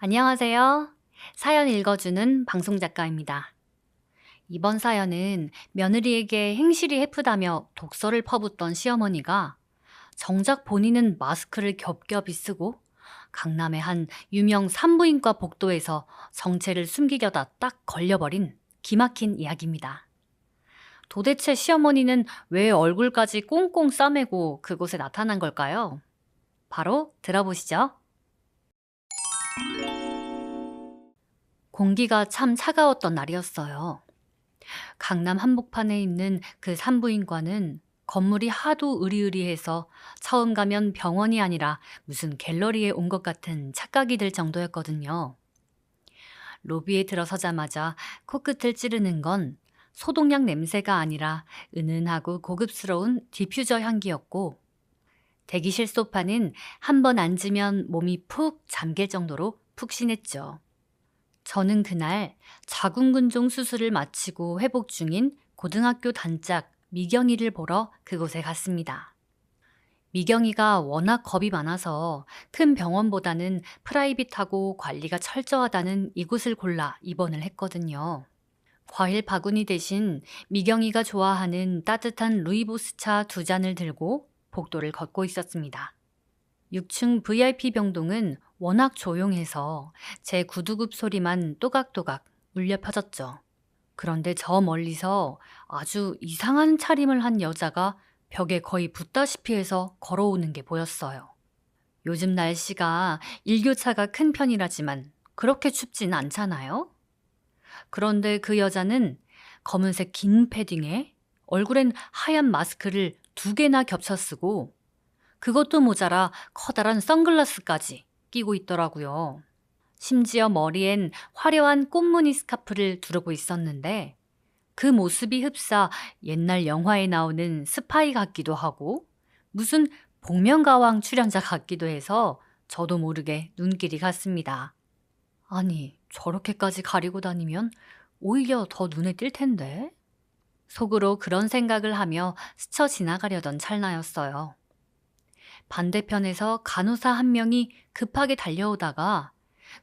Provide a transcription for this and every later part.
안녕하세요. 사연 읽어주는 방송작가입니다. 이번 사연은 며느리에게 행실이 해프다며 독서를 퍼붓던 시어머니가 정작 본인은 마스크를 겹겹이 쓰고 강남의 한 유명 산부인과 복도에서 정체를 숨기려다 딱 걸려버린 기막힌 이야기입니다. 도대체 시어머니는 왜 얼굴까지 꽁꽁 싸매고 그곳에 나타난 걸까요? 바로 들어보시죠. 공기가 참 차가웠던 날이었어요. 강남 한복판에 있는 그 산부인과는 건물이 하도 으리으리해서 처음 가면 병원이 아니라 무슨 갤러리에 온 것 같은 착각이 들 정도였거든요. 로비에 들어서자마자 코끝을 찌르는 건 소독약 냄새가 아니라 은은하고 고급스러운 디퓨저 향기였고, 대기실 소파는 한 번 앉으면 몸이 푹 잠길 정도로 푹신했죠. 저는 그날 자궁근종 수술을 마치고 회복 중인 고등학교 단짝 미경이를 보러 그곳에 갔습니다. 미경이가 워낙 겁이 많아서 큰 병원보다는 프라이빗하고 관리가 철저하다는 이곳을 골라 입원을 했거든요. 과일 바구니 대신 미경이가 좋아하는 따뜻한 루이보스차 2잔을 들고 복도를 걷고 있었습니다. 6층 VIP 병동은 워낙 조용해서 제 구두굽 소리만 또각또각 울려 퍼졌죠. 그런데 저 멀리서 아주 이상한 차림을 한 여자가 벽에 거의 붙다시피 해서 걸어오는 게 보였어요. 요즘 날씨가 일교차가 큰 편이라지만 그렇게 춥진 않잖아요? 그런데 그 여자는 검은색 긴 패딩에 얼굴엔 하얀 마스크를 2개나 겹쳐 쓰고, 그것도 모자라 커다란 선글라스까지 끼고 있더라고요. 심지어 머리엔 화려한 꽃무늬 스카프를 두르고 있었는데 그 모습이 흡사 옛날 영화에 나오는 스파이 같기도 하고 무슨 복면가왕 출연자 같기도 해서 저도 모르게 눈길이 갔습니다. 아니, 저렇게까지 가리고 다니면 오히려 더 눈에 띌 텐데? 속으로 그런 생각을 하며 스쳐 지나가려던 찰나였어요. 반대편에서 간호사 한 명이 급하게 달려오다가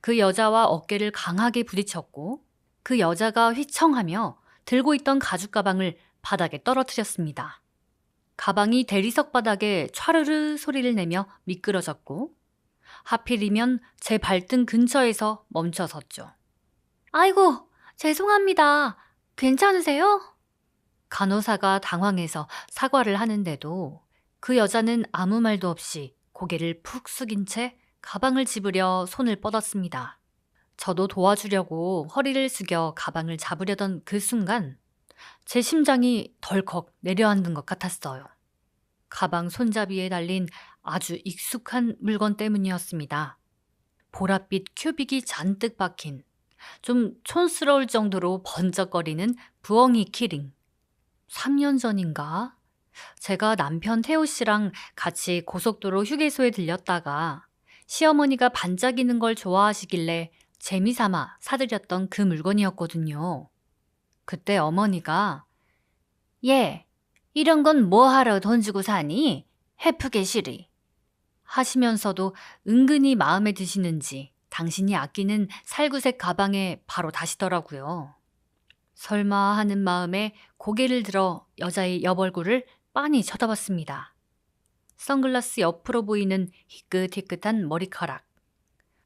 그 여자와 어깨를 강하게 부딪혔고, 그 여자가 휘청하며 들고 있던 가죽 가방을 바닥에 떨어뜨렸습니다. 가방이 대리석 바닥에 촤르르 소리를 내며 미끄러졌고, 하필이면 제 발등 근처에서 멈춰섰죠. 아이고, 죄송합니다. 괜찮으세요? 간호사가 당황해서 사과를 하는데도 그 여자는 아무 말도 없이 고개를 푹 숙인 채 가방을 집으려 손을 뻗었습니다. 저도 도와주려고 허리를 숙여 가방을 잡으려던 그 순간 제 심장이 덜컥 내려앉는 것 같았어요. 가방 손잡이에 달린 아주 익숙한 물건 때문이었습니다. 보랏빛 큐빅이 잔뜩 박힌 좀 촌스러울 정도로 번쩍거리는 부엉이 키링. 3년 전인가? 제가 남편 태호 씨랑 같이 고속도로 휴게소에 들렸다가 시어머니가 반짝이는 걸 좋아하시길래 재미삼아 사드렸던 그 물건이었거든요. 그때 어머니가 얘, 이런 건 뭐하러 돈 주고 사니? 헤프게 시리. 하시면서도 은근히 마음에 드시는지 당신이 아끼는 살구색 가방에 바로 다시더라고요. 설마 하는 마음에 고개를 들어 여자의 옆얼굴을 빤히 쳐다봤습니다. 선글라스 옆으로 보이는 희끗희끗한 머리카락,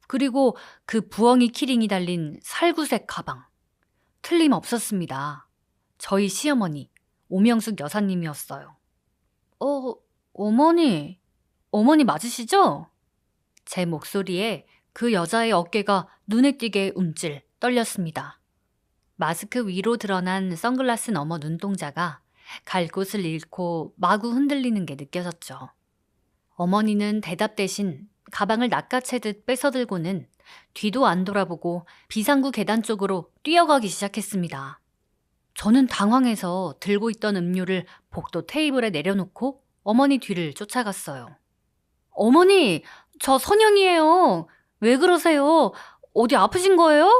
그리고 그 부엉이 키링이 달린 살구색 가방. 틀림없었습니다. 저희 시어머니, 오명숙 여사님이었어요. 어머니 맞으시죠? 제 목소리에 그 여자의 어깨가 눈에 띄게 움찔 떨렸습니다. 마스크 위로 드러난 선글라스 너머 눈동자가 갈 곳을 잃고 마구 흔들리는 게 느껴졌죠. 어머니는 대답 대신 가방을 낚아채듯 뺏어들고는 뒤도 안 돌아보고 비상구 계단 쪽으로 뛰어가기 시작했습니다. 저는 당황해서 들고 있던 음료를 복도 테이블에 내려놓고 어머니 뒤를 쫓아갔어요. 어머니, 저 선영이에요. 왜 그러세요? 어디 아프신 거예요?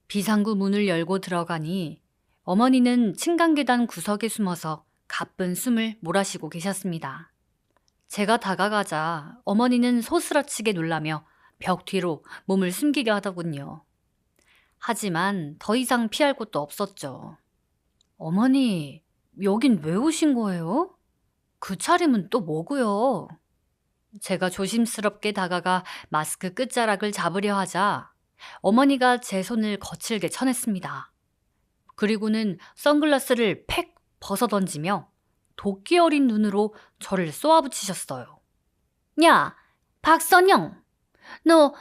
비상구 문을 열고 들어가니 어머니는 층간계단 구석에 숨어서 가쁜 숨을 몰아쉬고 계셨습니다. 제가 다가가자 어머니는 소스라치게 놀라며 벽 뒤로 몸을 숨기게 하더군요. 하지만 더 이상 피할 곳도 없었죠. 어머니, 여긴 왜 오신 거예요? 그 차림은 또 뭐고요? 제가 조심스럽게 다가가 마스크 끝자락을 잡으려 하자 어머니가 제 손을 거칠게 쳐냈습니다. 그리고는 선글라스를 팩 벗어던지며 도끼 어린 눈으로 저를 쏘아붙이셨어요. 야, 박선영! 너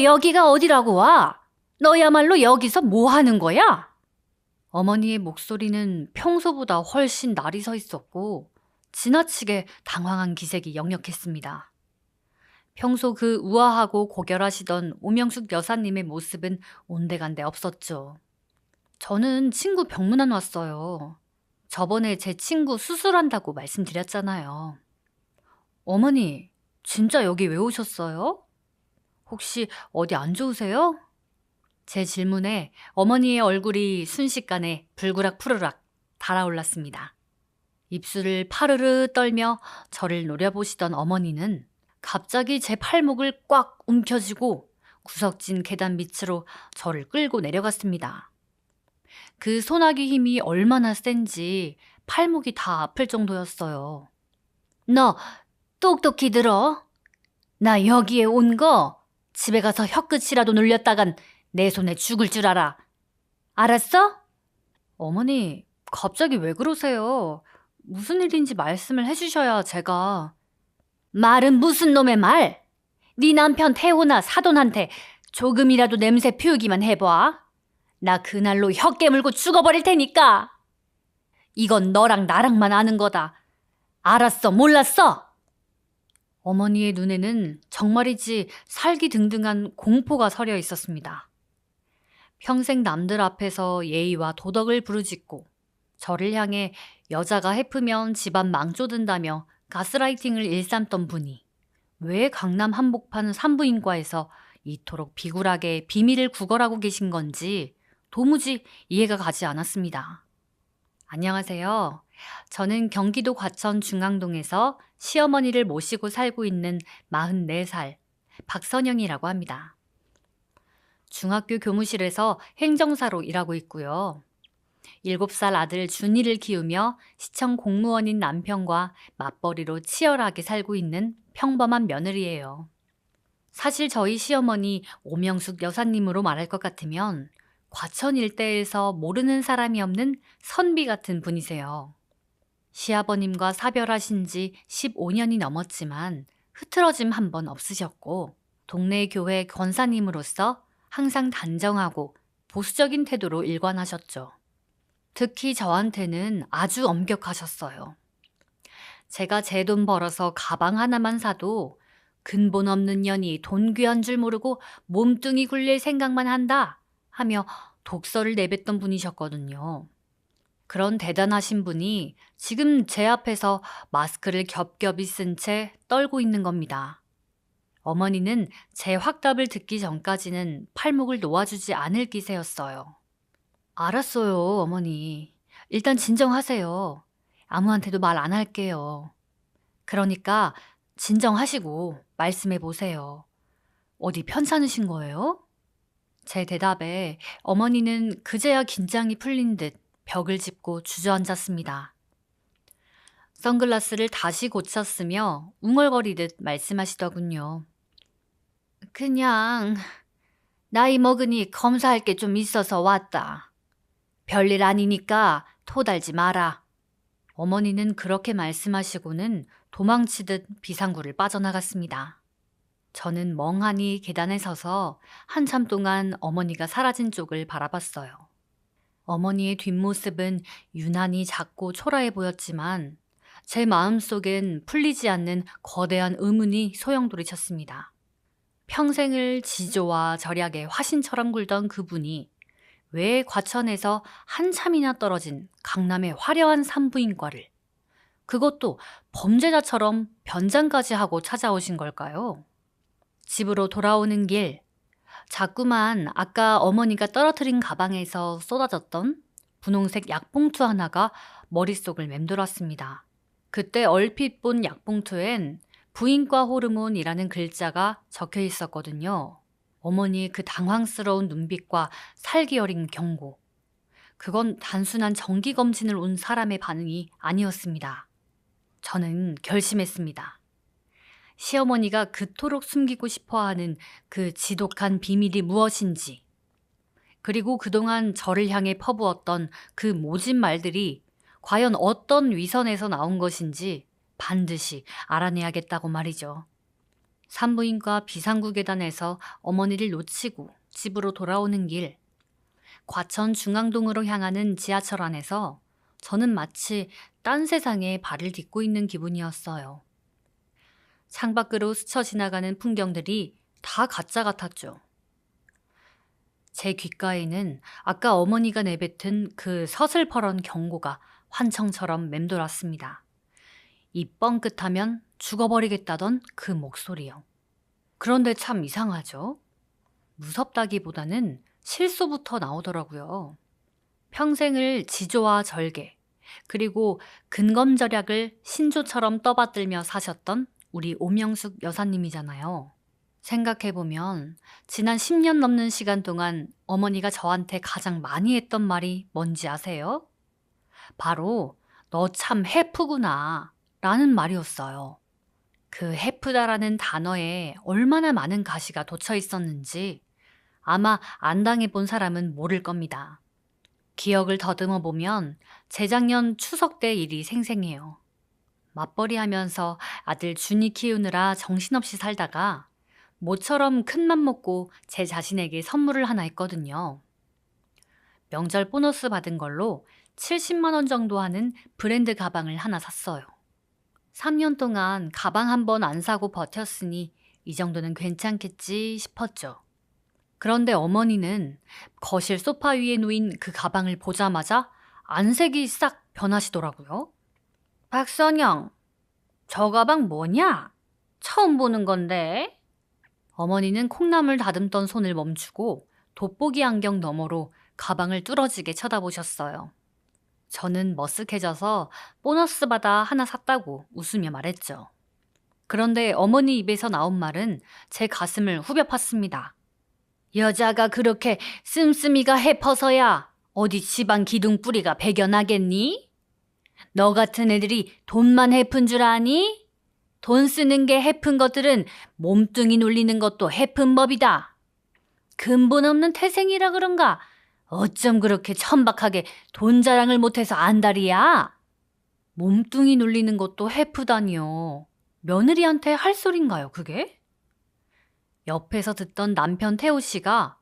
여기가 어디라고 와? 너야말로 여기서 뭐 하는 거야? 어머니의 목소리는 평소보다 훨씬 날이 서 있었고 지나치게 당황한 기색이 역력했습니다. 평소 그 우아하고 고결하시던 오명숙 여사님의 모습은 온데간데 없었죠. 저는 친구 병문안 왔어요. 저번에 제 친구 수술한다고 말씀드렸잖아요. 어머니, 진짜 여기 왜 오셨어요? 혹시 어디 안 좋으세요? 제 질문에 어머니의 얼굴이 순식간에 불그락 푸르락 달아올랐습니다. 입술을 파르르 떨며 저를 노려보시던 어머니는 갑자기 제 팔목을 꽉 움켜쥐고 구석진 계단 밑으로 저를 끌고 내려갔습니다. 그 소나기 힘이 얼마나 센지 팔목이 다 아플 정도였어요. 너 똑똑히 들어. 나 여기에 온 거 집에 가서 혀끝이라도 눌렸다간 내 손에 죽을 줄 알아. 알았어? 어머니, 갑자기 왜 그러세요? 무슨 일인지 말씀을 해주셔야 제가. 말은 무슨 놈의 말? 네 남편 태호나 사돈한테 조금이라도 냄새 피우기만 해봐. 나 그날로 혀 깨물고 죽어버릴 테니까. 이건 너랑 나랑만 아는 거다. 알았어, 몰랐어? 어머니의 눈에는 정말이지 살기등등한 공포가 서려 있었습니다. 평생 남들 앞에서 예의와 도덕을 부르짖고 저를 향해 여자가 해프면 집안 망조든다며 가스라이팅을 일삼던 분이 왜 강남 한복판 산부인과에서 이토록 비굴하게 비밀을 구걸하고 계신 건지 도무지 이해가 가지 않았습니다. 안녕하세요. 저는 경기도 과천 중앙동에서 시어머니를 모시고 살고 있는 44살 박선영이라고 합니다. 중학교 교무실에서 행정사로 일하고 있고요. 7살 아들 준이를 키우며 시청 공무원인 남편과 맞벌이로 치열하게 살고 있는 평범한 며느리예요. 사실 저희 시어머니 오명숙 여사님으로 말할 것 같으면 과천 일대에서 모르는 사람이 없는 선비 같은 분이세요. 시아버님과 사별하신 지 15년이 넘었지만 흐트러짐 한 번 없으셨고 동네 교회 권사님으로서 항상 단정하고 보수적인 태도로 일관하셨죠. 특히 저한테는 아주 엄격하셨어요. 제가 제 돈 벌어서 가방 하나만 사도 근본 없는 년이 돈 귀한 줄 모르고 몸뚱이 굴릴 생각만 한다 하며 독설을 내뱉던 분이셨거든요. 그런 대단하신 분이 지금 제 앞에서 마스크를 겹겹이 쓴 채 떨고 있는 겁니다. 어머니는 제 확답을 듣기 전까지는 팔목을 놓아주지 않을 기세였어요. 알았어요, 어머니. 일단 진정하세요. 아무한테도 말 안 할게요. 그러니까 진정하시고 말씀해 보세요. 어디 편찮으신 거예요? 제 대답에 어머니는 그제야 긴장이 풀린 듯 벽을 짚고 주저앉았습니다. 선글라스를 다시 고쳤으며 웅얼거리듯 말씀하시더군요. 그냥 나이 먹으니 검사할 게 좀 있어서 왔다. 별일 아니니까 토달지 마라. 어머니는 그렇게 말씀하시고는 도망치듯 비상구를 빠져나갔습니다. 저는 멍하니 계단에 서서 한참 동안 어머니가 사라진 쪽을 바라봤어요. 어머니의 뒷모습은 유난히 작고 초라해 보였지만 제 마음속엔 풀리지 않는 거대한 의문이 소용돌이쳤습니다. 평생을 지조와 절약의 화신처럼 굴던 그분이 왜 과천에서 한참이나 떨어진 강남의 화려한 산부인과를, 그것도 범죄자처럼 변장까지 하고 찾아오신 걸까요? 집으로 돌아오는 길, 자꾸만 아까 어머니가 떨어뜨린 가방에서 쏟아졌던 분홍색 약봉투 하나가 머릿속을 맴돌았습니다. 그때 얼핏 본 약봉투엔 부인과 호르몬이라는 글자가 적혀 있었거든요. 어머니의 그 당황스러운 눈빛과 살기 어린 경고. 그건 단순한 정기검진을 온 사람의 반응이 아니었습니다. 저는 결심했습니다. 시어머니가 그토록 숨기고 싶어하는 그 지독한 비밀이 무엇인지, 그리고 그동안 저를 향해 퍼부었던 그 모진 말들이 과연 어떤 위선에서 나온 것인지 반드시 알아내야겠다고 말이죠. 산부인과 비상구계단에서 어머니를 놓치고 집으로 돌아오는 길, 과천 중앙동으로 향하는 지하철 안에서 저는 마치 딴 세상에 발을 딛고 있는 기분이었어요. 창밖으로 스쳐 지나가는 풍경들이 다 가짜 같았죠. 제 귓가에는 아까 어머니가 내뱉은 그 서슬퍼런 경고가 환청처럼 맴돌았습니다. 이 뻥끗하면 죽어버리겠다던 그 목소리요. 그런데 참 이상하죠? 무섭다기보다는 실소부터 나오더라고요. 평생을 지조와 절개, 그리고 근검절약을 신조처럼 떠받들며 사셨던 우리 오명숙 여사님이잖아요. 생각해보면 지난 10년 넘는 시간 동안 어머니가 저한테 가장 많이 했던 말이 뭔지 아세요? 바로 너 참 해프구나 라는 말이었어요. 그 해프다라는 단어에 얼마나 많은 가시가 돋쳐 있었는지 아마 안 당해본 사람은 모를 겁니다. 기억을 더듬어 보면 재작년 추석 때 일이 생생해요. 맞벌이 하면서 아들 준이 키우느라 정신없이 살다가 모처럼 큰맘 먹고 제 자신에게 선물을 하나 했거든요. 명절 보너스 받은 걸로 70만 원 정도 하는 브랜드 가방을 하나 샀어요. 3년 동안 가방 한 번 안 사고 버텼으니 이 정도는 괜찮겠지 싶었죠. 그런데 어머니는 거실 소파 위에 놓인 그 가방을 보자마자 안색이 싹 변하시더라고요. 박선영, 저 가방 뭐냐? 처음 보는 건데. 어머니는 콩나물 다듬던 손을 멈추고 돋보기 안경 너머로 가방을 뚫어지게 쳐다보셨어요. 저는 머쓱해져서 보너스 받아 하나 샀다고 웃으며 말했죠. 그런데 어머니 입에서 나온 말은 제 가슴을 후벼 팠습니다. 여자가 그렇게 씀씀이가 해퍼서야 어디 집안 기둥 뿌리가 배겨나겠니? 너 같은 애들이 돈만 해픈 줄 아니? 돈 쓰는 게 해픈 것들은 몸뚱이 놀리는 것도 해픈 법이다. 근본 없는 태생이라 그런가? 어쩜 그렇게 천박하게 돈 자랑을 못해서 안달이야? 몸뚱이 놀리는 것도 해프다니요. 며느리한테 할 소린가요, 그게? 옆에서 듣던 남편 태호 씨가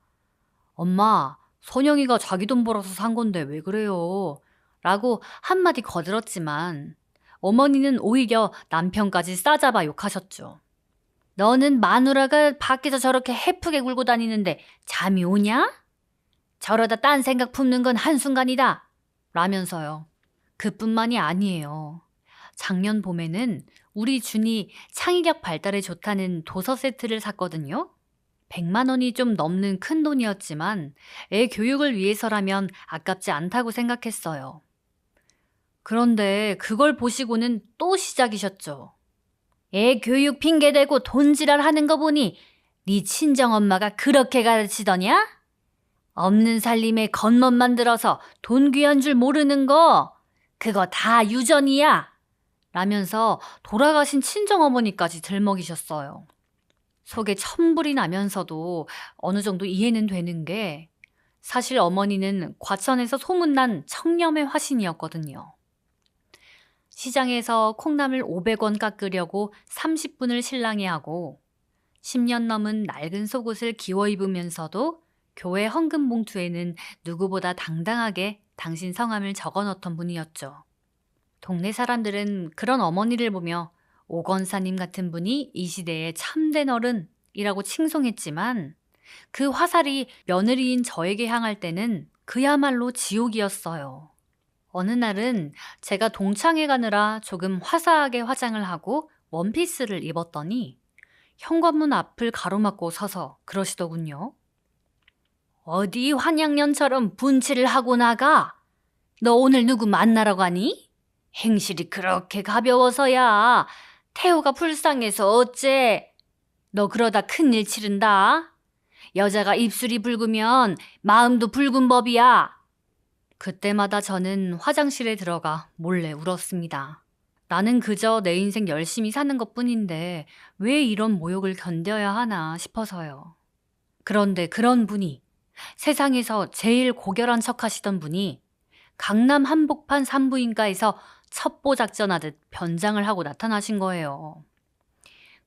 엄마, 선영이가 자기 돈 벌어서 산 건데 왜 그래요? 라고 한마디 거들었지만 어머니는 오히려 남편까지 싸잡아 욕하셨죠. 너는 마누라가 밖에서 저렇게 해프게 굴고 다니는데 잠이 오냐? 저러다 딴 생각 품는 건 한순간이다. 라면서요. 그뿐만이 아니에요. 작년 봄에는 우리 준이 창의력 발달에 좋다는 도서 세트를 샀거든요. 100만 원이 좀 넘는 큰 돈이었지만 애 교육을 위해서라면 아깝지 않다고 생각했어요. 그런데 그걸 보시고는 또 시작이셨죠. 애 교육 핑계대고 돈지랄 하는 거 보니 네 친정엄마가 그렇게 가르치더냐? 없는 살림에 겉멋만 들어서 돈 귀한 줄 모르는 거 그거 다 유전이야. 라면서 돌아가신 친정어머니까지 들먹이셨어요. 속에 천불이 나면서도 어느 정도 이해는 되는 게 사실 어머니는 과천에서 소문난 청렴의 화신이었거든요. 시장에서 콩나물 500원 깎으려고 30분을 실랑이 하고 10년 넘은 낡은 속옷을 기워 입으면서도 교회 헌금 봉투에는 누구보다 당당하게 당신 성함을 적어 넣던 분이었죠. 동네 사람들은 그런 어머니를 보며 오 권사님 같은 분이 이 시대의 참된 어른이라고 칭송했지만 그 화살이 며느리인 저에게 향할 때는 그야말로 지옥이었어요. 어느 날은 제가 동창회 가느라 조금 화사하게 화장을 하고 원피스를 입었더니 현관문 앞을 가로막고 서서 그러시더군요. 어디 환양년처럼 분칠을 하고 나가? 너 오늘 누구 만나러 가니? 행실이 그렇게 가벼워서야 태호가 불쌍해서 어째? 너 그러다 큰일 치른다. 여자가 입술이 붉으면 마음도 붉은 법이야. 그때마다 저는 화장실에 들어가 몰래 울었습니다. 나는 그저 내 인생 열심히 사는 것뿐인데 왜 이런 모욕을 견뎌야 하나 싶어서요. 그런데 그런 분이, 세상에서 제일 고결한 척 하시던 분이 강남 한복판 산부인과에서 첩보 작전하듯 변장을 하고 나타나신 거예요.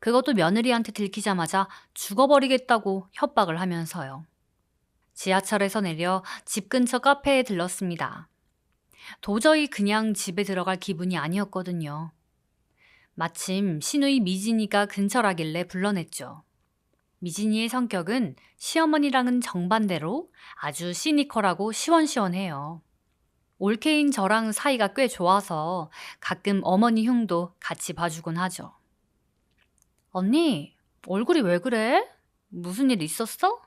그것도 며느리한테 들키자마자 죽어버리겠다고 협박을 하면서요. 지하철에서 내려 집 근처 카페에 들렀습니다. 도저히 그냥 집에 들어갈 기분이 아니었거든요. 마침 시누이 미진이가 근처라길래 불러냈죠. 미진이의 성격은 시어머니랑은 정반대로 아주 시니컬하고 시원시원해요. 올케인 저랑 사이가 꽤 좋아서 가끔 어머니 흉도 같이 봐주곤 하죠. 언니, 얼굴이 왜 그래? 무슨 일 있었어?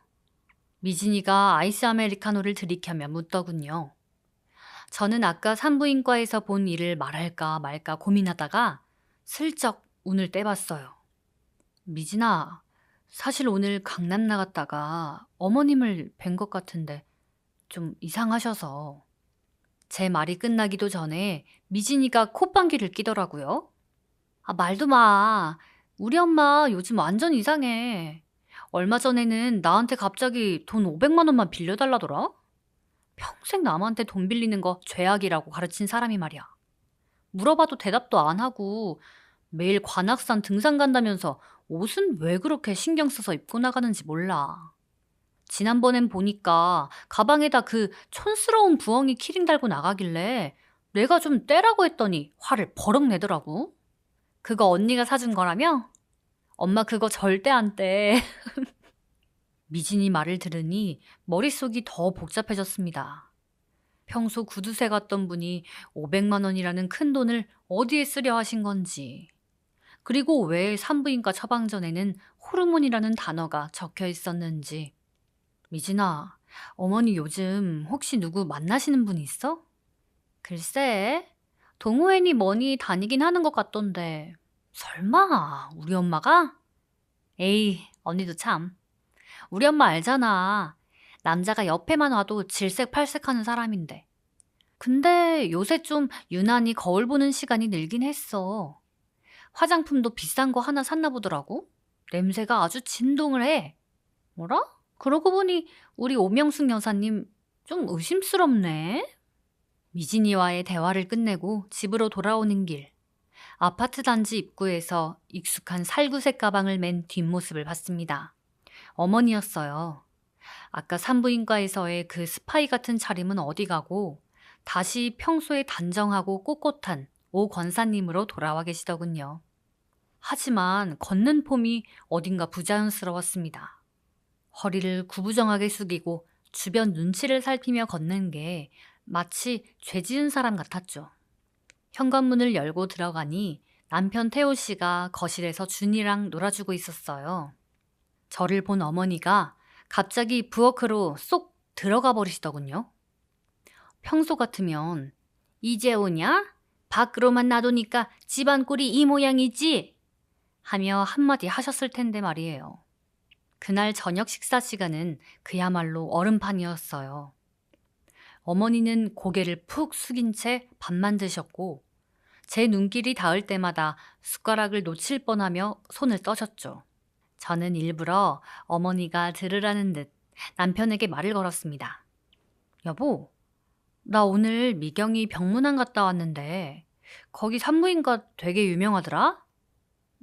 미진이가 아이스 아메리카노를 들이켜며 묻더군요. 저는 아까 산부인과에서 본 일을 말할까 말까 고민하다가 슬쩍 운을 떼봤어요. 미진아, 사실 오늘 강남 나갔다가 어머님을 뵌 것 같은데 좀 이상하셔서. 제 말이 끝나기도 전에 미진이가 콧방귀를 뀌더라고요. 아, 말도 마. 우리 엄마 요즘 완전 이상해. 얼마 전에는 나한테 갑자기 돈 500만 원만 빌려달라더라? 평생 남한테 돈 빌리는 거 죄악이라고 가르친 사람이 말이야. 물어봐도 대답도 안 하고 매일 관악산 등산 간다면서 옷은 왜 그렇게 신경 써서 입고 나가는지 몰라. 지난번엔 보니까 가방에다 그 촌스러운 부엉이 키링 달고 나가길래 내가 좀 떼라고 했더니 화를 버럭 내더라고. 그거 언니가 사준 거라며? 엄마 그거 절대 안 떼. 미진이 말을 들으니 머릿속이 더 복잡해졌습니다. 평소 구두쇠 같던 분이 500만 원이라는 큰 돈을 어디에 쓰려 하신 건지. 그리고 왜 산부인과 처방전에는 호르몬이라는 단어가 적혀 있었는지. 미진아, 어머니 요즘 혹시 누구 만나시는 분 있어? 글쎄, 동호회니 뭐니 다니긴 하는 것 같던데. 설마 우리 엄마가? 에이, 언니도 참. 우리 엄마 알잖아. 남자가 옆에만 와도 질색팔색하는 사람인데. 근데 요새 좀 유난히 거울 보는 시간이 늘긴 했어. 화장품도 비싼 거 하나 샀나 보더라고. 냄새가 아주 진동을 해. 뭐라? 그러고 보니 우리 오명숙 여사님 좀 의심스럽네. 미진이와의 대화를 끝내고 집으로 돌아오는 길. 아파트 단지 입구에서 익숙한 살구색 가방을 맨 뒷모습을 봤습니다. 어머니였어요. 아까 산부인과에서의 그 스파이 같은 차림은 어디 가고 다시 평소에 단정하고 꼿꼿한 오 권사님으로 돌아와 계시더군요. 하지만 걷는 폼이 어딘가 부자연스러웠습니다. 허리를 구부정하게 숙이고 주변 눈치를 살피며 걷는 게 마치 죄 지은 사람 같았죠. 현관문을 열고 들어가니 남편 태호 씨가 거실에서 준이랑 놀아주고 있었어요. 저를 본 어머니가 갑자기 부엌으로 쏙 들어가 버리시더군요. 평소 같으면 이제 오냐? 밖으로만 놔두니까 집안 꼴이 이 모양이지? 하며 한마디 하셨을 텐데 말이에요. 그날 저녁 식사 시간은 그야말로 얼음판이었어요. 어머니는 고개를 푹 숙인 채 밥만 드셨고 제 눈길이 닿을 때마다 숟가락을 놓칠 뻔하며 손을 떠셨죠. 저는 일부러 어머니가 들으라는 듯 남편에게 말을 걸었습니다. 여보, 나 오늘 미경이 병문안 갔다 왔는데 거기 산부인과 되게 유명하더라?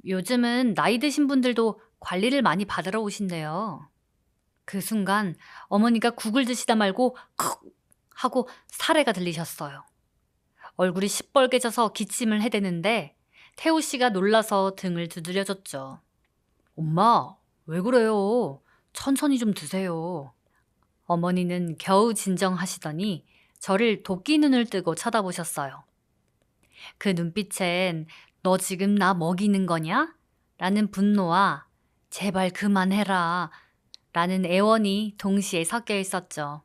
요즘은 나이 드신 분들도 관리를 많이 받으러 오신대요. 그 순간 어머니가 국을 드시다 말고 쿡 하고 사레가 들리셨어요. 얼굴이 시뻘개져서 기침을 해대는데 태우 씨가 놀라서 등을 두드려줬죠. 엄마, 왜 그래요? 천천히 좀 드세요. 어머니는 겨우 진정하시더니 저를 도끼 눈을 뜨고 쳐다보셨어요. 그 눈빛엔 너 지금 나 먹이는 거냐? 라는 분노와 제발 그만해라 라는 애원이 동시에 섞여 있었죠.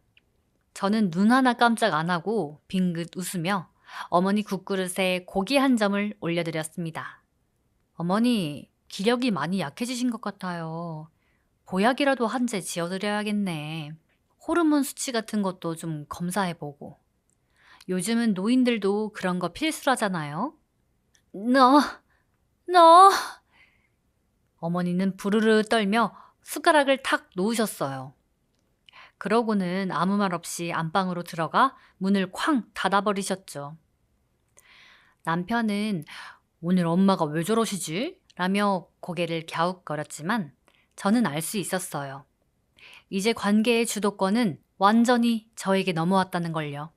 저는 눈 하나 깜짝 안 하고 빙긋 웃으며 어머니 국그릇에 고기 한 점을 올려드렸습니다. 어머니, 기력이 많이 약해지신 것 같아요. 보약이라도 한 제 지어드려야겠네. 호르몬 수치 같은 것도 좀 검사해보고. 요즘은 노인들도 그런 거 필수라잖아요. 너, 너. 어머니는 부르르 떨며 숟가락을 탁 놓으셨어요. 그러고는 아무 말 없이 안방으로 들어가 문을 쾅 닫아버리셨죠. 남편은 오늘 엄마가 왜 저러시지? 라며 고개를 갸웃거렸지만 저는 알 수 있었어요. 이제 관계의 주도권은 완전히 저에게 넘어왔다는 걸요.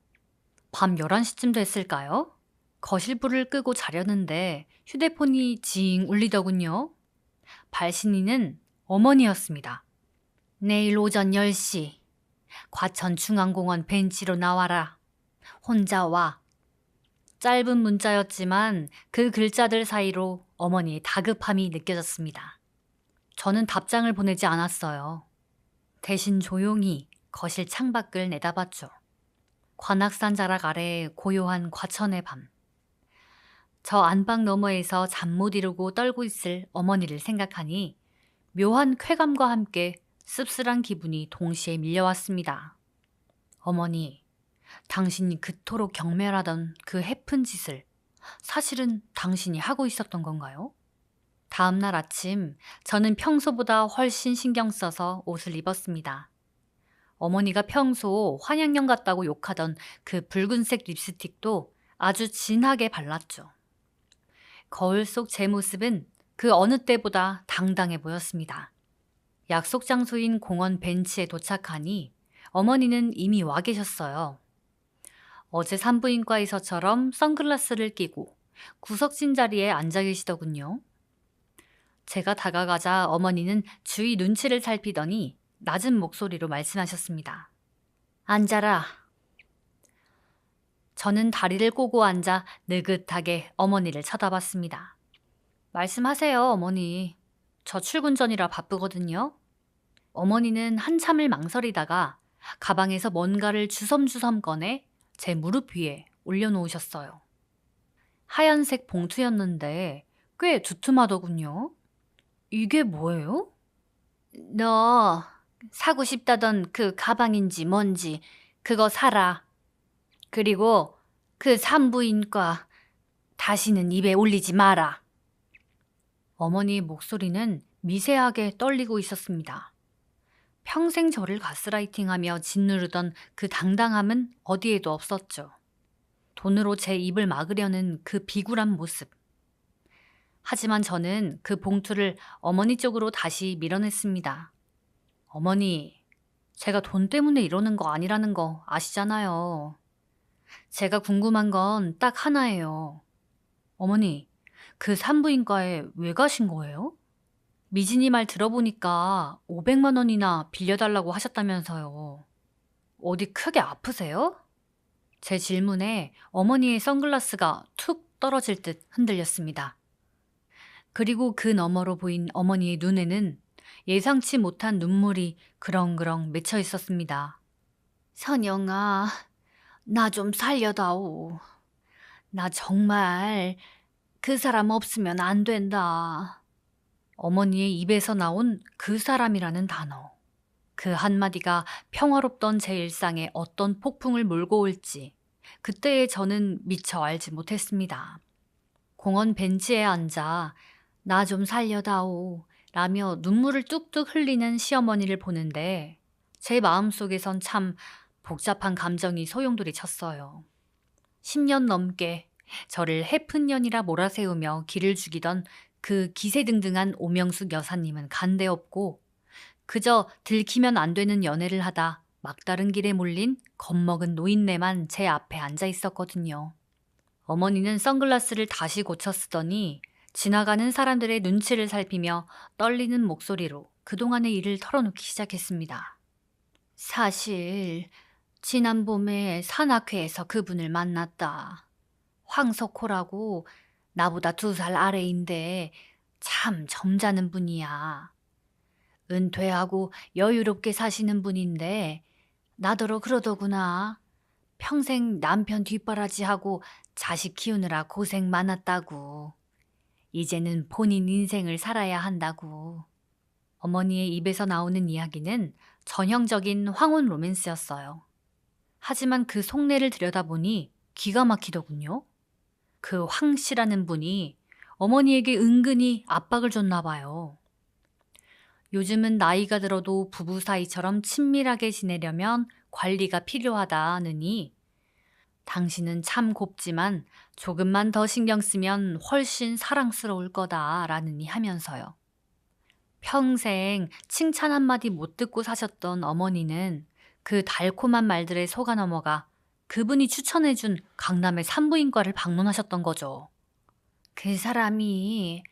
밤 11시쯤 됐을까요? 거실 불을 끄고 자려는데 휴대폰이 징 울리더군요. 발신인은 어머니였습니다. 내일 오전 10시 과천 중앙공원 벤치로 나와라. 혼자 와. 짧은 문자였지만 그 글자들 사이로 어머니의 다급함이 느껴졌습니다. 저는 답장을 보내지 않았어요. 대신 조용히 거실 창밖을 내다봤죠. 관악산 자락 아래 고요한 과천의 밤. 저 안방 너머에서 잠 못 이루고 떨고 있을 어머니를 생각하니 묘한 쾌감과 함께 씁쓸한 기분이 동시에 밀려왔습니다. 어머니, 당신이 그토록 경멸하던 그 해픈 짓을 사실은 당신이 하고 있었던 건가요? 다음 날 아침 저는 평소보다 훨씬 신경 써서 옷을 입었습니다. 어머니가 평소 환양령 같다고 욕하던 그 붉은색 립스틱도 아주 진하게 발랐죠. 거울 속 제 모습은 그 어느 때보다 당당해 보였습니다. 약속 장소인 공원 벤치에 도착하니 어머니는 이미 와 계셨어요. 어제 산부인과에서처럼 선글라스를 끼고 구석진 자리에 앉아 계시더군요. 제가 다가가자 어머니는 주위 눈치를 살피더니 낮은 목소리로 말씀하셨습니다. 앉아라. 저는 다리를 꼬고 앉아 느긋하게 어머니를 쳐다봤습니다. 말씀하세요, 어머니. 저 출근 전이라 바쁘거든요. 어머니는 한참을 망설이다가 가방에서 뭔가를 주섬주섬 꺼내 제 무릎 위에 올려놓으셨어요. 하얀색 봉투였는데 꽤 두툼하더군요. 이게 뭐예요? 너 사고 싶다던 그 가방인지 뭔지 그거 사라. 그리고 그 산부인과 다시는 입에 올리지 마라. 어머니의 목소리는 미세하게 떨리고 있었습니다. 평생 저를 가스라이팅하며 짓누르던 그 당당함은 어디에도 없었죠. 돈으로 제 입을 막으려는 그 비굴한 모습. 하지만 저는 그 봉투를 어머니 쪽으로 다시 밀어냈습니다. 어머니, 제가 돈 때문에 이러는 거 아니라는 거 아시잖아요. 제가 궁금한 건 딱 하나예요. 어머니, 그 산부인과에 왜 가신 거예요? 미진이 말 들어보니까 500만 원이나 빌려달라고 하셨다면서요. 어디 크게 아프세요? 제 질문에 어머니의 선글라스가 툭 떨어질 듯 흔들렸습니다. 그리고 그 너머로 보인 어머니의 눈에는 예상치 못한 눈물이 그렁그렁 맺혀 있었습니다. 선영아, 나 좀 살려다오. 나 정말 그 사람 없으면 안 된다. 어머니의 입에서 나온 그 사람이라는 단어. 그 한마디가 평화롭던 제 일상에 어떤 폭풍을 몰고 올지 그때의 저는 미처 알지 못했습니다. 공원 벤치에 앉아 나 좀 살려다오 라며 눈물을 뚝뚝 흘리는 시어머니를 보는데 제 마음속에선 참 복잡한 감정이 소용돌이 쳤어요. 10년 넘게 저를 해픈 년이라 몰아세우며 기를 죽이던 그 기세등등한 오명숙 여사님은 간데없고 그저 들키면 안 되는 연애를 하다 막다른 길에 몰린 겁먹은 노인네만 제 앞에 앉아 있었거든요. 어머니는 선글라스를 다시 고쳐 쓰더니 지나가는 사람들의 눈치를 살피며 떨리는 목소리로 그동안의 일을 털어놓기 시작했습니다. 사실 지난 봄에 산악회에서 그분을 만났다. 황석호라고 나보다 2살 아래인데 참 점잖은 분이야. 은퇴하고 여유롭게 사시는 분인데 나더러 그러더구나. 평생 남편 뒷바라지하고 자식 키우느라 고생 많았다고. 이제는 본인 인생을 살아야 한다고. 어머니의 입에서 나오는 이야기는 전형적인 황혼 로맨스였어요. 하지만 그 속내를 들여다보니 기가 막히더군요. 그 황 씨라는 분이 어머니에게 은근히 압박을 줬나 봐요. 요즘은 나이가 들어도 부부 사이처럼 친밀하게 지내려면 관리가 필요하다느니 당신은 참 곱지만 조금만 더 신경 쓰면 훨씬 사랑스러울 거다라느니 하면서요. 평생 칭찬 한마디 못 듣고 사셨던 어머니는 그 달콤한 말들에 속아 넘어가 그분이 추천해준 강남의 산부인과를 방문하셨던 거죠. 그 사람이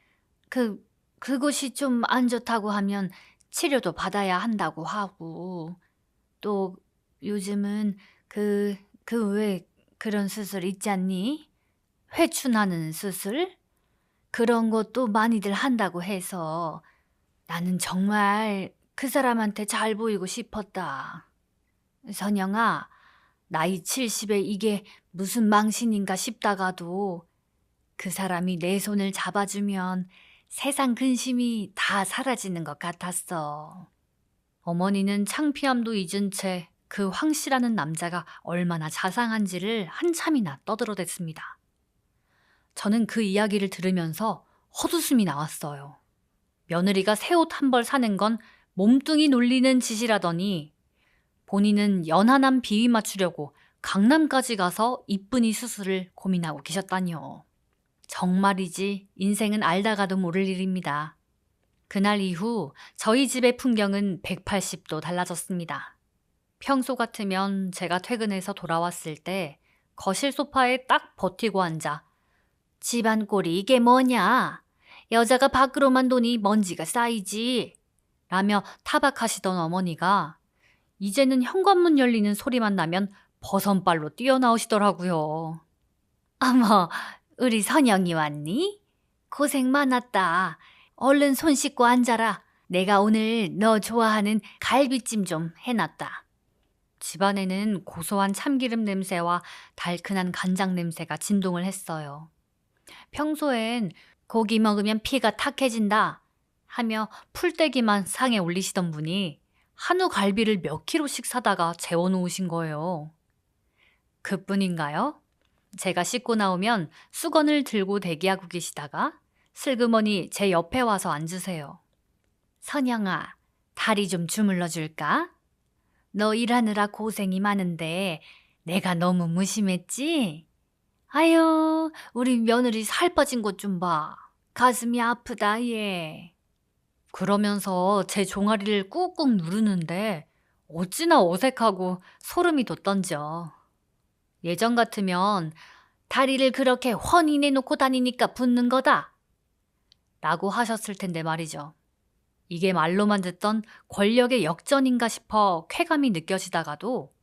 그곳이 좀 안 좋다고 하면 치료도 받아야 한다고 하고 또 요즘은 왜 그런 수술 있지 않니? 회춘하는 수술? 그런 것도 많이들 한다고 해서 나는 정말 그 사람한테 잘 보이고 싶었다. 선영아, 나이 70에 이게 무슨 망신인가 싶다가도 그 사람이 내 손을 잡아주면 세상 근심이 다 사라지는 것 같았어. 어머니는 창피함도 잊은 채 그 황씨라는 남자가 얼마나 자상한지를 한참이나 떠들어댔습니다. 저는 그 이야기를 들으면서 헛웃음이 나왔어요. 며느리가 새 옷 한 벌 사는 건 몸뚱이 놀리는 짓이라더니 본인은 연하남 비위 맞추려고 강남까지 가서 이쁜이 수술을 고민하고 계셨다니요. 정말이지 인생은 알다가도 모를 일입니다. 그날 이후 저희 집의 풍경은 180도 달라졌습니다. 평소 같으면 제가 퇴근해서 돌아왔을 때 거실 소파에 딱 버티고 앉아 집안 꼴이 이게 뭐냐? 여자가 밖으로만 도니 먼지가 쌓이지. 라며 타박하시던 어머니가 이제는 현관문 열리는 소리만 나면 버선발로 뛰어나오시더라고요. 어머, 우리 선영이 왔니? 고생 많았다. 얼른 손 씻고 앉아라. 내가 오늘 너 좋아하는 갈비찜 좀 해놨다. 집안에는 고소한 참기름 냄새와 달큰한 간장 냄새가 진동을 했어요. 평소엔 고기 먹으면 피가 탁해진다 하며 풀떼기만 상에 올리시던 분이 한우 갈비를 몇 킬로씩 사다가 재워놓으신 거예요. 그뿐인가요? 제가 씻고 나오면 수건을 들고 대기하고 계시다가 슬그머니 제 옆에 와서 앉으세요. 선영아, 다리 좀 주물러 줄까? 너 일하느라 고생이 많은데 내가 너무 무심했지? 아유, 우리 며느리 살 빠진 것 좀 봐. 가슴이 아프다, 얘. 그러면서 제 종아리를 꾹꾹 누르는데 어찌나 어색하고 소름이 돋던지요. 예전 같으면 다리를 그렇게 훤히 내놓고 다니니까 붙는 거다. 라고 하셨을 텐데 말이죠. 이게 말로만 듣던 권력의 역전인가 싶어 쾌감이 느껴지다가도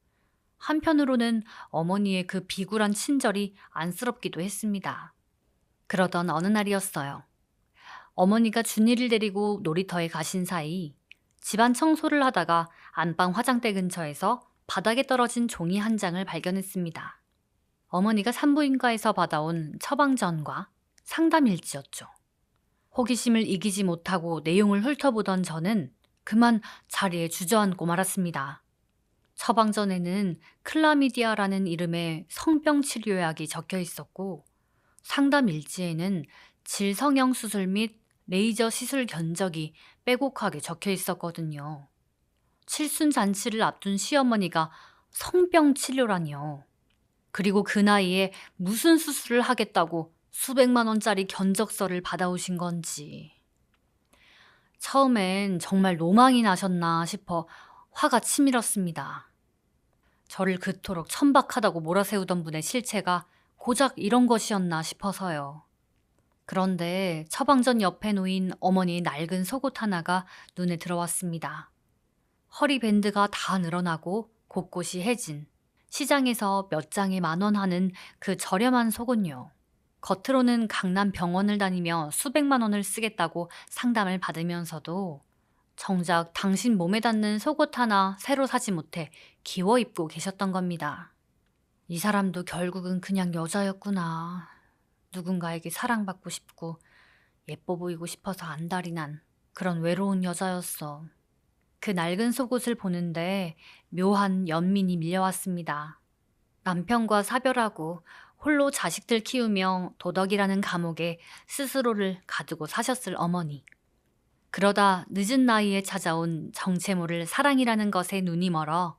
한편으로는 어머니의 그 비굴한 친절이 안쓰럽기도 했습니다. 그러던 어느 날이었어요. 어머니가 준이를 데리고 놀이터에 가신 사이 집안 청소를 하다가 안방 화장대 근처에서 바닥에 떨어진 종이 한 장을 발견했습니다. 어머니가 산부인과에서 받아온 처방전과 상담일지였죠. 호기심을 이기지 못하고 내용을 훑어보던 저는 그만 자리에 주저앉고 말았습니다. 처방전에는 클라미디아라는 이름의 성병 치료약이 적혀 있었고 상담 일지에는 질성형 수술 및 레이저 시술 견적이 빼곡하게 적혀 있었거든요. 칠순 잔치를 앞둔 시어머니가 성병 치료라니요. 그리고 그 나이에 무슨 수술을 하겠다고 수백만 원짜리 견적서를 받아오신 건지. 처음엔 정말 노망이 나셨나 싶어 화가 치밀었습니다. 저를 그토록 천박하다고 몰아세우던 분의 실체가 고작 이런 것이었나 싶어서요. 그런데 처방전 옆에 놓인 어머니의 낡은 속옷 하나가 눈에 들어왔습니다. 허리 밴드가 다 늘어나고 곳곳이 해진 시장에서 몇 장에 10,000원 하는 그 저렴한 속옷요. 겉으로는 강남 병원을 다니며 수백만 원을 쓰겠다고 상담을 받으면서도 정작 당신 몸에 닿는 속옷 하나 새로 사지 못해 기워 입고 계셨던 겁니다. 이 사람도 결국은 그냥 여자였구나. 누군가에게 사랑받고 싶고 예뻐 보이고 싶어서 안달이 난 그런 외로운 여자였어. 그 낡은 속옷을 보는데 묘한 연민이 밀려왔습니다. 남편과 사별하고 홀로 자식들 키우며 도덕이라는 감옥에 스스로를 가두고 사셨을 어머니. 그러다 늦은 나이에 찾아온 정체 모를 사랑이라는 것에 눈이 멀어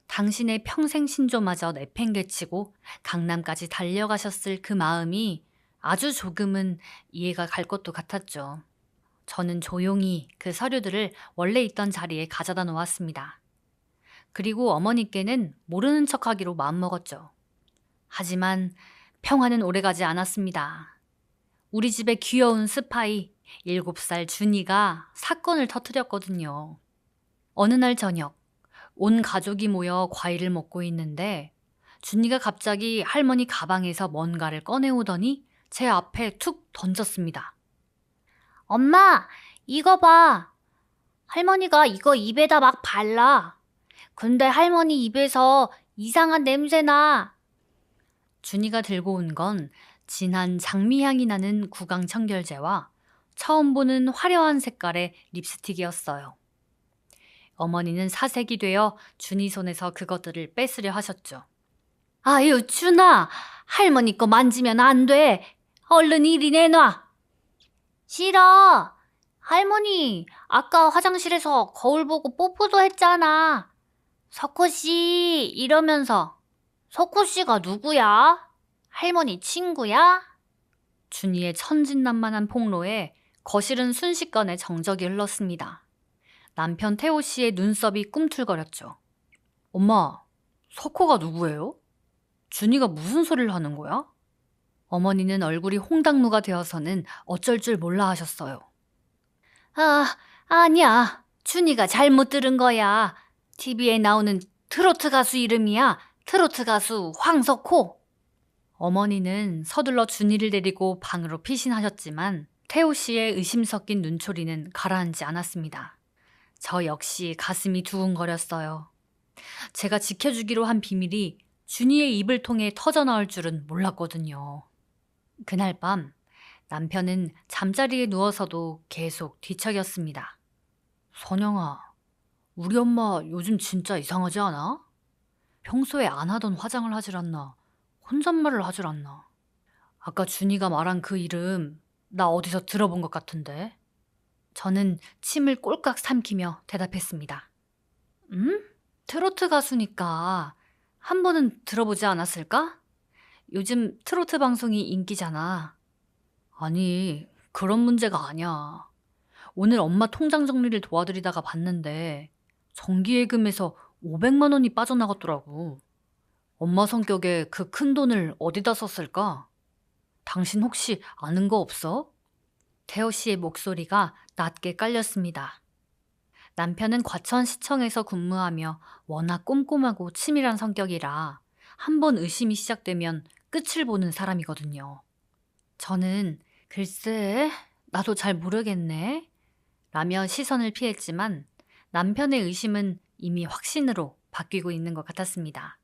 당신의 평생 신조마저 내팽개치고 강남까지 달려가셨을 그 마음이 아주 조금은 이해가 갈 것도 같았죠. 저는 조용히 그 서류들을 원래 있던 자리에 가져다 놓았습니다. 그리고 어머니께는 모르는 척하기로 마음먹었죠. 하지만 평화는 오래가지 않았습니다. 우리 집의 귀여운 스파이 7살 준이가 사건을 터뜨렸거든요. 어느 날 저녁, 온 가족이 모여 과일을 먹고 있는데 준이가 갑자기 할머니 가방에서 뭔가를 꺼내오더니 제 앞에 툭 던졌습니다. 엄마, 이거 봐. 할머니가 이거 입에다 막 발라. 근데 할머니 입에서 이상한 냄새나. 준이가 들고 온 건 진한 장미향이 나는 구강 청결제와 처음 보는 화려한 색깔의 립스틱이었어요. 어머니는 사색이 되어 준이 손에서 그것들을 뺏으려 하셨죠. 아유, 준아, 할머니 거 만지면 안 돼. 얼른 이리 내놔. 싫어. 할머니, 아까 화장실에서 거울 보고 뽀뽀도 했잖아. 석호씨, 이러면서. 석호씨가 누구야? 할머니 친구야? 준이의 천진난만한 폭로에 거실은 순식간에 정적이 흘렀습니다. 남편 태호 씨의 눈썹이 꿈틀거렸죠. 엄마, 석호가 누구예요? 준이가 무슨 소리를 하는 거야? 어머니는 얼굴이 홍당무가 되어서는 어쩔 줄 몰라 하셨어요. 아니야. 준이가 잘못 들은 거야. TV에 나오는 트로트 가수 이름이야. 트로트 가수 황석호. 어머니는 서둘러 준이를 데리고 방으로 피신하셨지만 태호 씨의 의심 섞인 눈초리는 가라앉지 않았습니다. 저 역시 가슴이 두근거렸어요. 제가 지켜주기로 한 비밀이 준이의 입을 통해 터져나올 줄은 몰랐거든요. 그날 밤 남편은 잠자리에 누워서도 계속 뒤척였습니다. 선영아, 우리 엄마 요즘 진짜 이상하지 않아? 평소에 안 하던 화장을 하질 않나? 혼잣말을 하질 않나? 아까 준이가 말한 그 이름 나 어디서 들어본 것 같은데? 저는 침을 꼴깍 삼키며 대답했습니다. 트로트 가수니까 한 번은 들어보지 않았을까? 요즘 트로트 방송이 인기잖아. 아니, 그런 문제가 아니야. 오늘 엄마 통장 정리를 도와드리다가 봤는데 정기예금에서 500만 원이 빠져나갔더라고. 엄마 성격에 그 큰 돈을 어디다 썼을까? 당신 혹시 아는 거 없어? 태호 씨의 목소리가 낮게 깔렸습니다. 남편은 과천시청에서 근무하며 워낙 꼼꼼하고 치밀한 성격이라 한 번 의심이 시작되면 끝을 보는 사람이거든요. 저는 글쎄, 나도 잘 모르겠네 라며 시선을 피했지만 남편의 의심은 이미 확신으로 바뀌고 있는 것 같았습니다.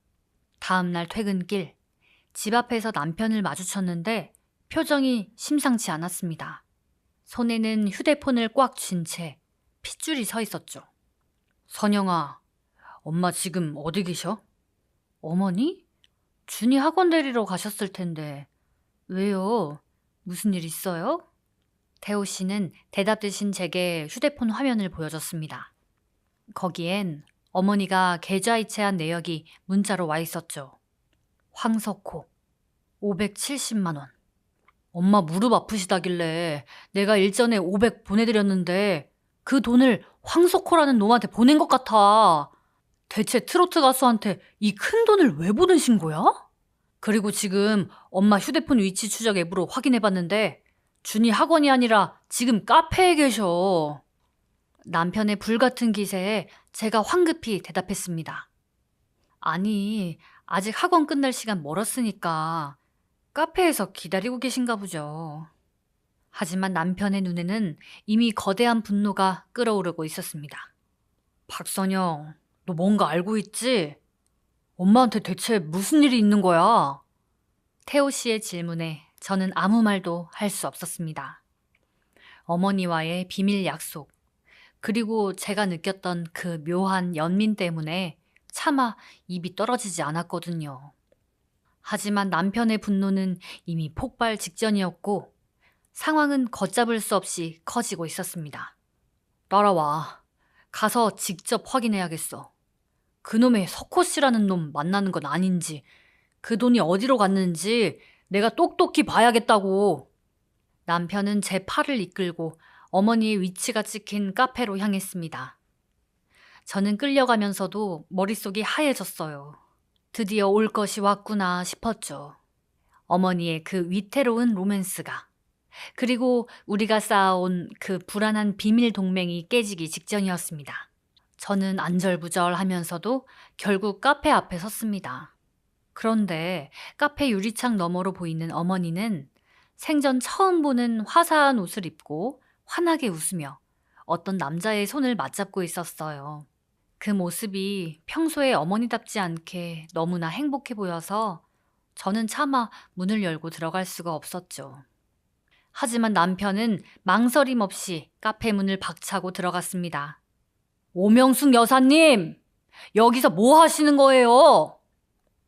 다음 날 퇴근길, 집 앞에서 남편을 마주쳤는데 표정이 심상치 않았습니다. 손에는 휴대폰을 꽉 쥔 채 핏줄이 서 있었죠. 선영아, 엄마 지금 어디 계셔? 어머니? 준이 학원 데리러 가셨을 텐데 왜요? 무슨 일 있어요? 태호 씨는 대답 대신 제게 휴대폰 화면을 보여줬습니다. 거기엔 어머니가 계좌이체한 내역이 문자로 와 있었죠. 황석호, 570만 원. 엄마 무릎 아프시다길래 내가 일전에 500 보내드렸는데 그 돈을 황석호라는 놈한테 보낸 것 같아. 대체 트로트 가수한테 이 큰 돈을 왜 보내신 거야? 그리고 지금 엄마 휴대폰 위치 추적 앱으로 확인해봤는데 준이 학원이 아니라 지금 카페에 계셔. 남편의 불같은 기세에 제가 황급히 대답했습니다. 아니, 아직 학원 끝날 시간 멀었으니까 카페에서 기다리고 계신가 보죠. 하지만 남편의 눈에는 이미 거대한 분노가 끓어오르고 있었습니다. 박선영, 너 뭔가 알고 있지? 엄마한테 대체 무슨 일이 있는 거야? 태호 씨의 질문에 저는 아무 말도 할 수 없었습니다. 어머니와의 비밀 약속, 그리고 제가 느꼈던 그 묘한 연민 때문에 차마 입이 떨어지지 않았거든요. 하지만 남편의 분노는 이미 폭발 직전이었고 상황은 걷잡을 수 없이 커지고 있었습니다. 따라와. 가서 직접 확인해야겠어. 그놈의 석호 씨라는 놈 만나는 건 아닌지, 그 돈이 어디로 갔는지 내가 똑똑히 봐야겠다고. 남편은 제 팔을 이끌고 어머니의 위치가 찍힌 카페로 향했습니다. 저는 끌려가면서도 머릿속이 하얘졌어요. 드디어 올 것이 왔구나 싶었죠. 어머니의 그 위태로운 로맨스가, 그리고 우리가 쌓아온 그 불안한 비밀 동맹이 깨지기 직전이었습니다. 저는 안절부절하면서도 결국 카페 앞에 섰습니다. 그런데 카페 유리창 너머로 보이는 어머니는 생전 처음 보는 화사한 옷을 입고 환하게 웃으며 어떤 남자의 손을 맞잡고 있었어요. 그 모습이 평소에 어머니답지 않게 너무나 행복해 보여서 저는 차마 문을 열고 들어갈 수가 없었죠. 하지만 남편은 망설임 없이 카페 문을 박차고 들어갔습니다. 오명숙 여사님! 여기서 뭐 하시는 거예요?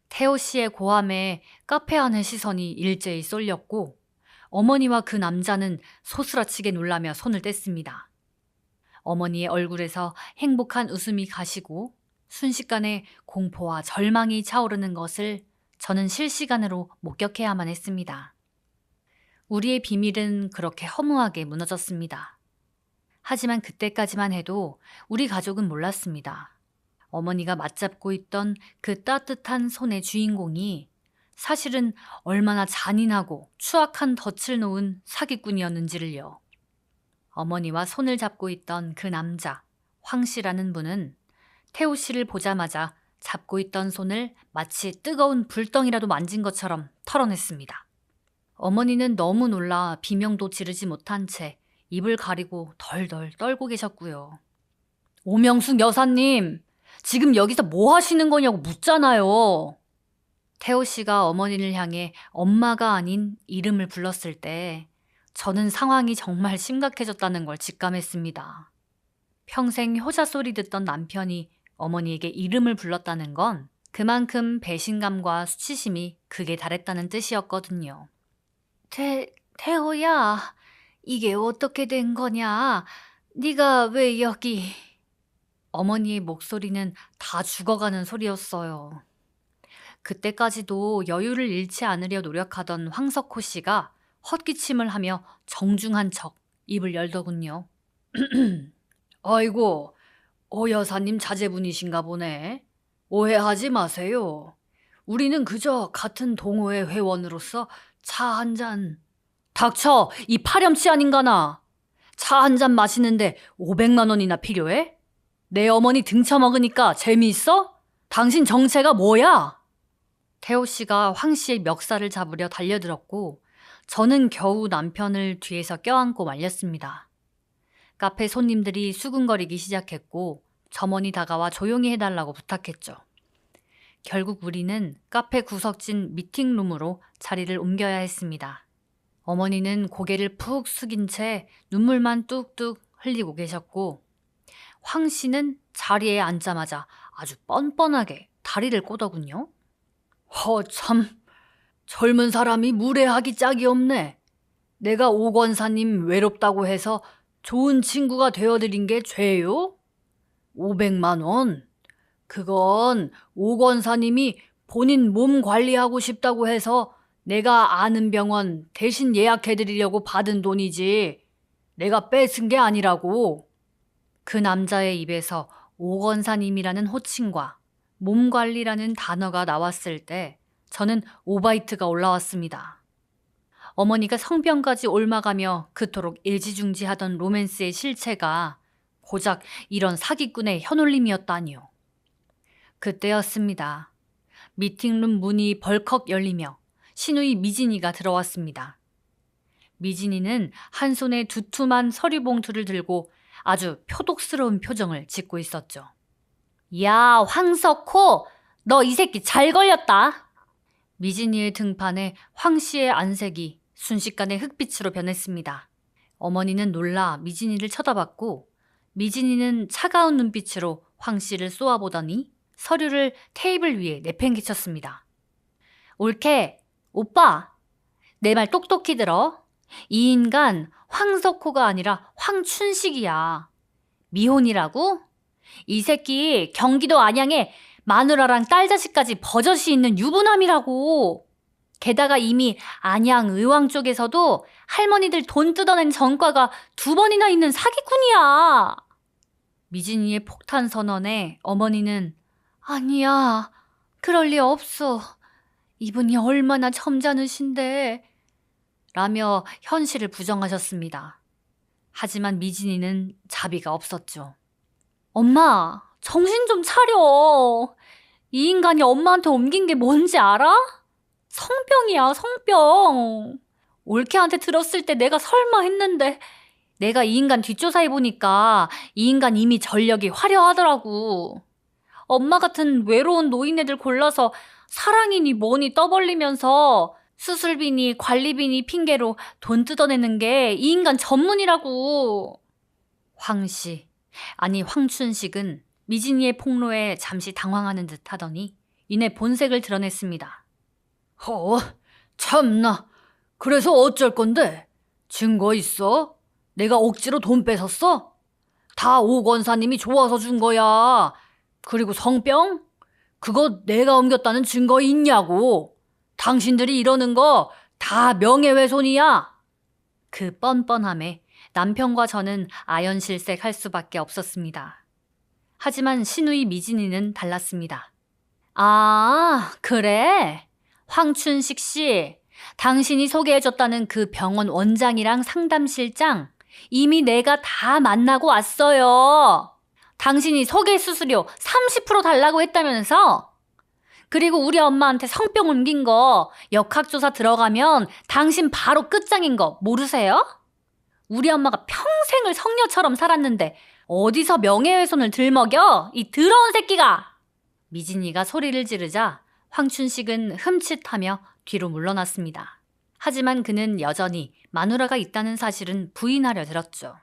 태호 씨의 고함에 카페 안의 시선이 일제히 쏠렸고 어머니와 그 남자는 소스라치게 놀라며 손을 뗐습니다. 어머니의 얼굴에서 행복한 웃음이 가시고 순식간에 공포와 절망이 차오르는 것을 저는 실시간으로 목격해야만 했습니다. 우리의 비밀은 그렇게 허무하게 무너졌습니다. 하지만 그때까지만 해도 우리 가족은 몰랐습니다. 어머니가 맞잡고 있던 그 따뜻한 손의 주인공이 사실은 얼마나 잔인하고 추악한 덫을 놓은 사기꾼이었는지를요. 어머니와 손을 잡고 있던 그 남자, 황 씨라는 분은 태호 씨를 보자마자 잡고 있던 손을 마치 뜨거운 불덩이라도 만진 것처럼 털어냈습니다. 어머니는 너무 놀라 비명도 지르지 못한 채 입을 가리고 덜덜 떨고 계셨고요. 오명숙 여사님, 지금 여기서 뭐 하시는 거냐고 묻잖아요. 태호 씨가 어머니를 향해 엄마가 아닌 이름을 불렀을 때 저는 상황이 정말 심각해졌다는 걸 직감했습니다. 평생 효자 소리 듣던 남편이 어머니에게 이름을 불렀다는 건 그만큼 배신감과 수치심이 극에 달했다는 뜻이었거든요. 태호야, 이게 어떻게 된 거냐? 네가 왜 여기? 어머니의 목소리는 다 죽어가는 소리였어요. 그때까지도 여유를 잃지 않으려 노력하던 황석호 씨가 헛기침을 하며 정중한 척 입을 열더군요. 아이고, 오 여사님 자제분이신가 보네. 오해하지 마세요. 우리는 그저 같은 동호회 회원으로서 차 한 잔. 닥쳐, 이 파렴치 아닌가나. 차 한 잔 마시는데 500만 원이나 필요해? 내 어머니 등쳐먹으니까 재미있어? 당신 정체가 뭐야? 태호 씨가 황 씨의 멱살을 잡으려 달려들었고 저는 겨우 남편을 뒤에서 껴안고 말렸습니다. 카페 손님들이 수군거리기 시작했고 점원이 다가와 조용히 해달라고 부탁했죠. 결국 우리는 카페 구석진 미팅룸으로 자리를 옮겨야 했습니다. 어머니는 고개를 푹 숙인 채 눈물만 뚝뚝 흘리고 계셨고 황 씨는 자리에 앉자마자 아주 뻔뻔하게 다리를 꼬더군요. 참, 젊은 사람이 무례하기 짝이 없네. 내가 오 권사님 외롭다고 해서 좋은 친구가 되어드린 게 죄요? 500만 원? 그건 오 권사님이 본인 몸 관리하고 싶다고 해서 내가 아는 병원 대신 예약해드리려고 받은 돈이지 내가 뺏은 게 아니라고. 그 남자의 입에서 오 권사님이라는 호칭과 몸 관리라는 단어가 나왔을 때 저는 오바이트가 올라왔습니다. 어머니가 성병까지 옮아가며 그토록 애지중지하던 로맨스의 실체가 고작 이런 사기꾼의 현올림이었다니요. 그때였습니다. 미팅룸 문이 벌컥 열리며 시누이 미진이가 들어왔습니다. 미진이는 한 손에 두툼한 서류 봉투를 들고 아주 표독스러운 표정을 짓고 있었죠. 야, 황석호, 너 이 새끼 잘 걸렸다. 미진이의 등판에 황 씨의 안색이 순식간에 흑빛으로 변했습니다. 어머니는 놀라 미진이를 쳐다봤고 미진이는 차가운 눈빛으로 황 씨를 쏘아보더니 서류를 테이블 위에 내팽개쳤습니다. 옳게, 오빠, 내 말 똑똑히 들어. 이 인간 황석호가 아니라 황춘식이야. 미혼이라고? 이 새끼 경기도 안양에 마누라랑 딸 자식까지 버젓이 있는 유부남이라고. 게다가 이미 안양 의왕 쪽에서도 할머니들 돈 뜯어낸 전과가 2번이나 있는 사기꾼이야. 미진이의 폭탄 선언에 어머니는 아니야, 그럴 리 없어. 이분이 얼마나 점잖으신데 라며 현실을 부정하셨습니다. 하지만 미진이는 자비가 없었죠. 엄마, 정신 좀 차려. 이 인간이 엄마한테 옮긴 게 뭔지 알아? 성병이야, 성병. 올케한테 들었을 때 내가 설마 했는데 내가 이 인간 뒷조사해보니까 이 인간 이미 전력이 화려하더라고. 엄마 같은 외로운 노인네들 골라서 사랑이니 뭐니 떠벌리면서 수술비니 관리비니 핑계로 돈 뜯어내는 게 이 인간 전문이라고. 황씨, 아니 황춘식은 미진이의 폭로에 잠시 당황하는 듯 하더니 이내 본색을 드러냈습니다. 참나. 그래서 어쩔 건데? 증거 있어? 내가 억지로 돈 뺏었어? 다 오 권사님이 좋아서 준 거야. 그리고 성병? 그거 내가 옮겼다는 증거 있냐고. 당신들이 이러는 거 다 명예훼손이야. 그 뻔뻔함에 남편과 저는 아연실색할 수밖에 없었습니다. 하지만 신우이 미진이는 달랐습니다. 아, 그래? 황춘식 씨, 당신이 소개해줬다는 그 병원 원장이랑 상담실장 이미 내가 다 만나고 왔어요. 당신이 소개 수수료 30% 달라고 했다면서? 그리고 우리 엄마한테 성병 옮긴 거 역학조사 들어가면 당신 바로 끝장인 거 모르세요? 우리 엄마가 평생을 성녀처럼 살았는데 어디서 명예훼손을 들먹여? 이 더러운 새끼가! 미진이가 소리를 지르자 황춘식은 흠칫하며 뒤로 물러났습니다. 하지만 그는 여전히 마누라가 있다는 사실은 부인하려 들었죠.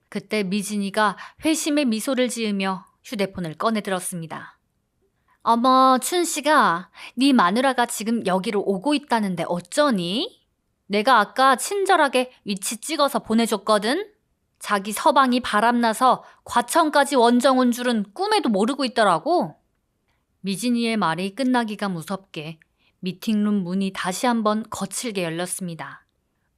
그때 미진이가 회심의 미소를 지으며 휴대폰을 꺼내 들었습니다. 어머, 춘식아, 네 마누라가 지금 여기로 오고 있다는데 어쩌니? 내가 아까 친절하게 위치 찍어서 보내줬거든? 자기 서방이 바람나서 과천까지 원정 온 줄은 꿈에도 모르고 있더라고. 미진이의 말이 끝나기가 무섭게 미팅룸 문이 다시 한번 거칠게 열렸습니다.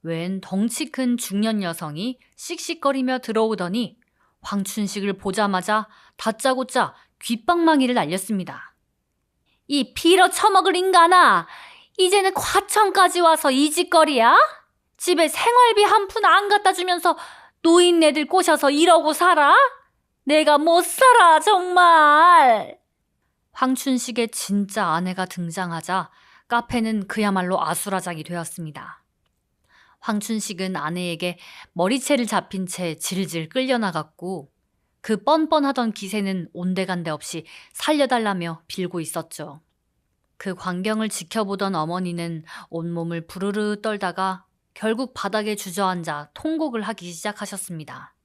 웬 덩치 큰 중년 여성이 씩씩거리며 들어오더니 황춘식을 보자마자 다짜고짜 귓방망이를 날렸습니다. 이 빌어 처먹을 인간아! 이제는 과천까지 와서 이 짓거리야? 집에 생활비 한 푼 안 갖다 주면서 노인네들 꼬셔서 이러고 살아? 내가 못 살아, 정말! 황춘식의 진짜 아내가 등장하자 카페는 그야말로 아수라장이 되었습니다. 황춘식은 아내에게 머리채를 잡힌 채 질질 끌려나갔고 그 뻔뻔하던 기세는 온데간데 없이 살려달라며 빌고 있었죠. 그 광경을 지켜보던 어머니는 온몸을 부르르 떨다가 결국 바닥에 주저앉아 통곡을 하기 시작하셨습니다.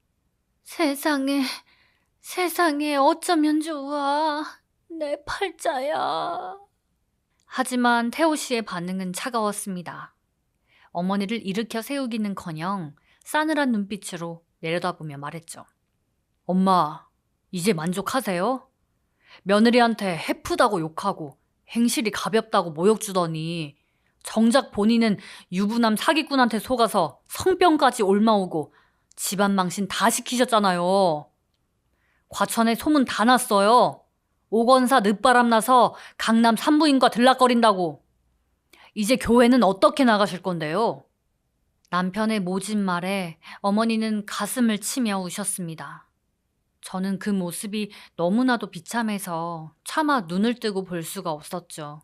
세상에 어쩌면 좋아. 내 팔자야. 하지만 태호 씨의 반응은 차가웠습니다. 어머니를 일으켜 세우기는커녕 싸늘한 눈빛으로 내려다보며 말했죠. 엄마, 이제 만족하세요? 며느리한테 해프다고 욕하고 행실이 가볍다고 모욕 주더니 정작 본인은 유부남 사기꾼한테 속아서 성병까지 옮아오고 집안 망신 다 시키셨잖아요. 과천에 소문 다 났어요. 오건사 늦바람 나서 강남 산부인과 들락거린다고. 이제 교회는 어떻게 나가실 건데요? 남편의 모진 말에 어머니는 가슴을 치며 우셨습니다. 저는 그 모습이 너무나도 비참해서 차마 눈을 뜨고 볼 수가 없었죠.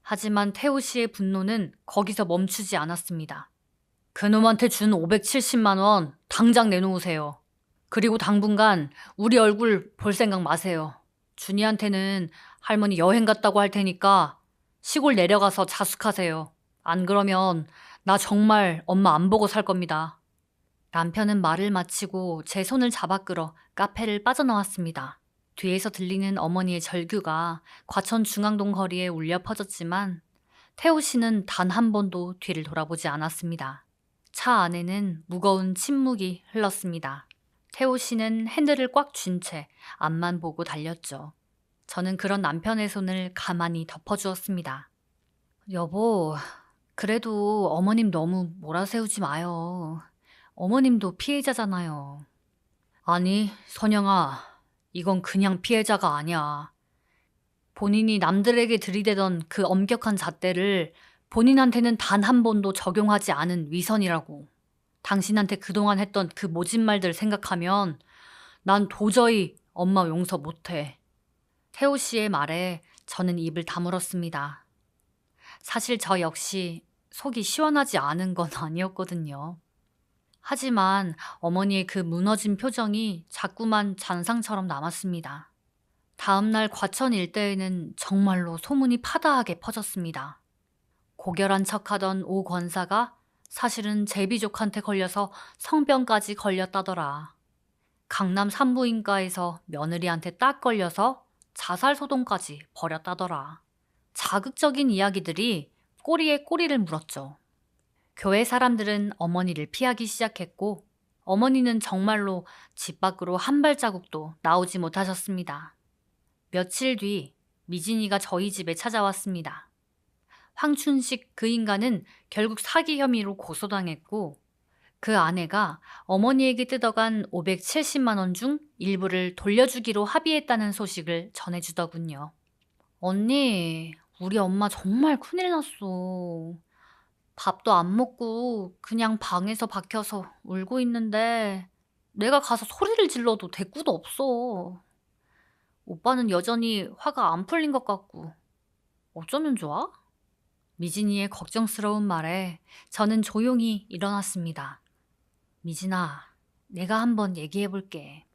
하지만 태호 씨의 분노는 거기서 멈추지 않았습니다. 그놈한테 준 570만 원 당장 내놓으세요. 그리고 당분간 우리 얼굴 볼 생각 마세요. 준이한테는 할머니 여행 갔다고 할 테니까 시골 내려가서 자숙하세요. 안 그러면 나 정말 엄마 안 보고 살 겁니다. 남편은 말을 마치고 제 손을 잡아 끌어 카페를 빠져나왔습니다. 뒤에서 들리는 어머니의 절규가 과천 중앙동 거리에 울려 퍼졌지만 태호 씨는 단 한 번도 뒤를 돌아보지 않았습니다. 차 안에는 무거운 침묵이 흘렀습니다. 태호 씨는 핸들을 꽉 쥔 채 앞만 보고 달렸죠. 저는 그런 남편의 손을 가만히 덮어주었습니다. 여보, 그래도 어머님 너무 몰아세우지 마요. 어머님도 피해자잖아요. 아니, 선영아, 이건 그냥 피해자가 아니야. 본인이 남들에게 들이대던 그 엄격한 잣대를 본인한테는 단 한 번도 적용하지 않은 위선이라고. 당신한테 그동안 했던 그 모진 말들 생각하면 난 도저히 엄마 용서 못해. 태호 씨의 말에 저는 입을 다물었습니다. 사실 저 역시 속이 시원하지 않은 건 아니었거든요. 하지만 어머니의 그 무너진 표정이 자꾸만 잔상처럼 남았습니다. 다음날 과천 일대에는 정말로 소문이 파다하게 퍼졌습니다. 고결한 척하던 오 권사가 사실은 제비족한테 걸려서 성병까지 걸렸다더라. 강남 산부인과에서 며느리한테 딱 걸려서 자살 소동까지 벌였다더라. 자극적인 이야기들이 꼬리에 꼬리를 물었죠. 교회 사람들은 어머니를 피하기 시작했고 어머니는 정말로 집 밖으로 한 발자국도 나오지 못하셨습니다. 며칠 뒤 미진이가 저희 집에 찾아왔습니다. 황춘식 그 인간은 결국 사기 혐의로 고소당했고 그 아내가 어머니에게 뜯어간 570만 원 중 일부를 돌려주기로 합의했다는 소식을 전해주더군요. 언니, 우리 엄마 정말 큰일 났어. 밥도 안 먹고 그냥 방에서 박혀서 울고 있는데 내가 가서 소리를 질러도 대꾸도 없어. 오빠는 여전히 화가 안 풀린 것 같고 어쩌면 좋아? 미진이의 걱정스러운 말에 저는 조용히 일어났습니다. 미진아, 내가 한번 얘기해볼게.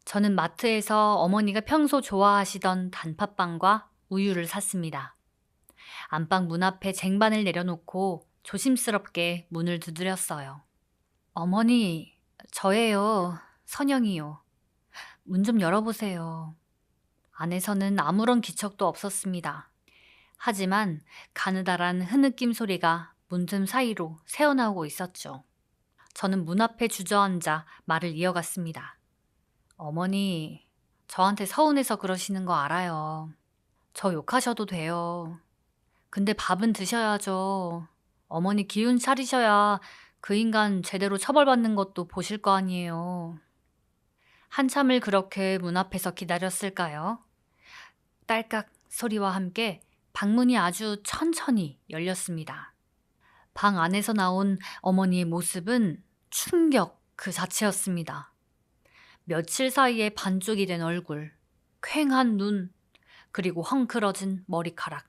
저는 마트에서 어머니가 평소 좋아하시던 단팥빵과 우유를 샀습니다. 안방 문 앞에 쟁반을 내려놓고 조심스럽게 문을 두드렸어요. 어머니, 저예요. 선영이요. 문 좀 열어보세요. 안에서는 아무런 기척도 없었습니다. 하지만 가느다란 흐느낌 소리가 문틈 사이로 새어나오고 있었죠. 저는 문 앞에 주저앉아 말을 이어갔습니다. 어머니, 저한테 서운해서 그러시는 거 알아요. 저 욕하셔도 돼요. 근데 밥은 드셔야죠. 어머니 기운 차리셔야 그 인간 제대로 처벌받는 것도 보실 거 아니에요. 한참을 그렇게 문 앞에서 기다렸을까요? 딸깍 소리와 함께 방문이 아주 천천히 열렸습니다. 방 안에서 나온 어머니의 모습은 충격 그 자체였습니다. 며칠 사이에 반쪽이 된 얼굴, 퀭한 눈, 그리고 헝클어진 머리카락.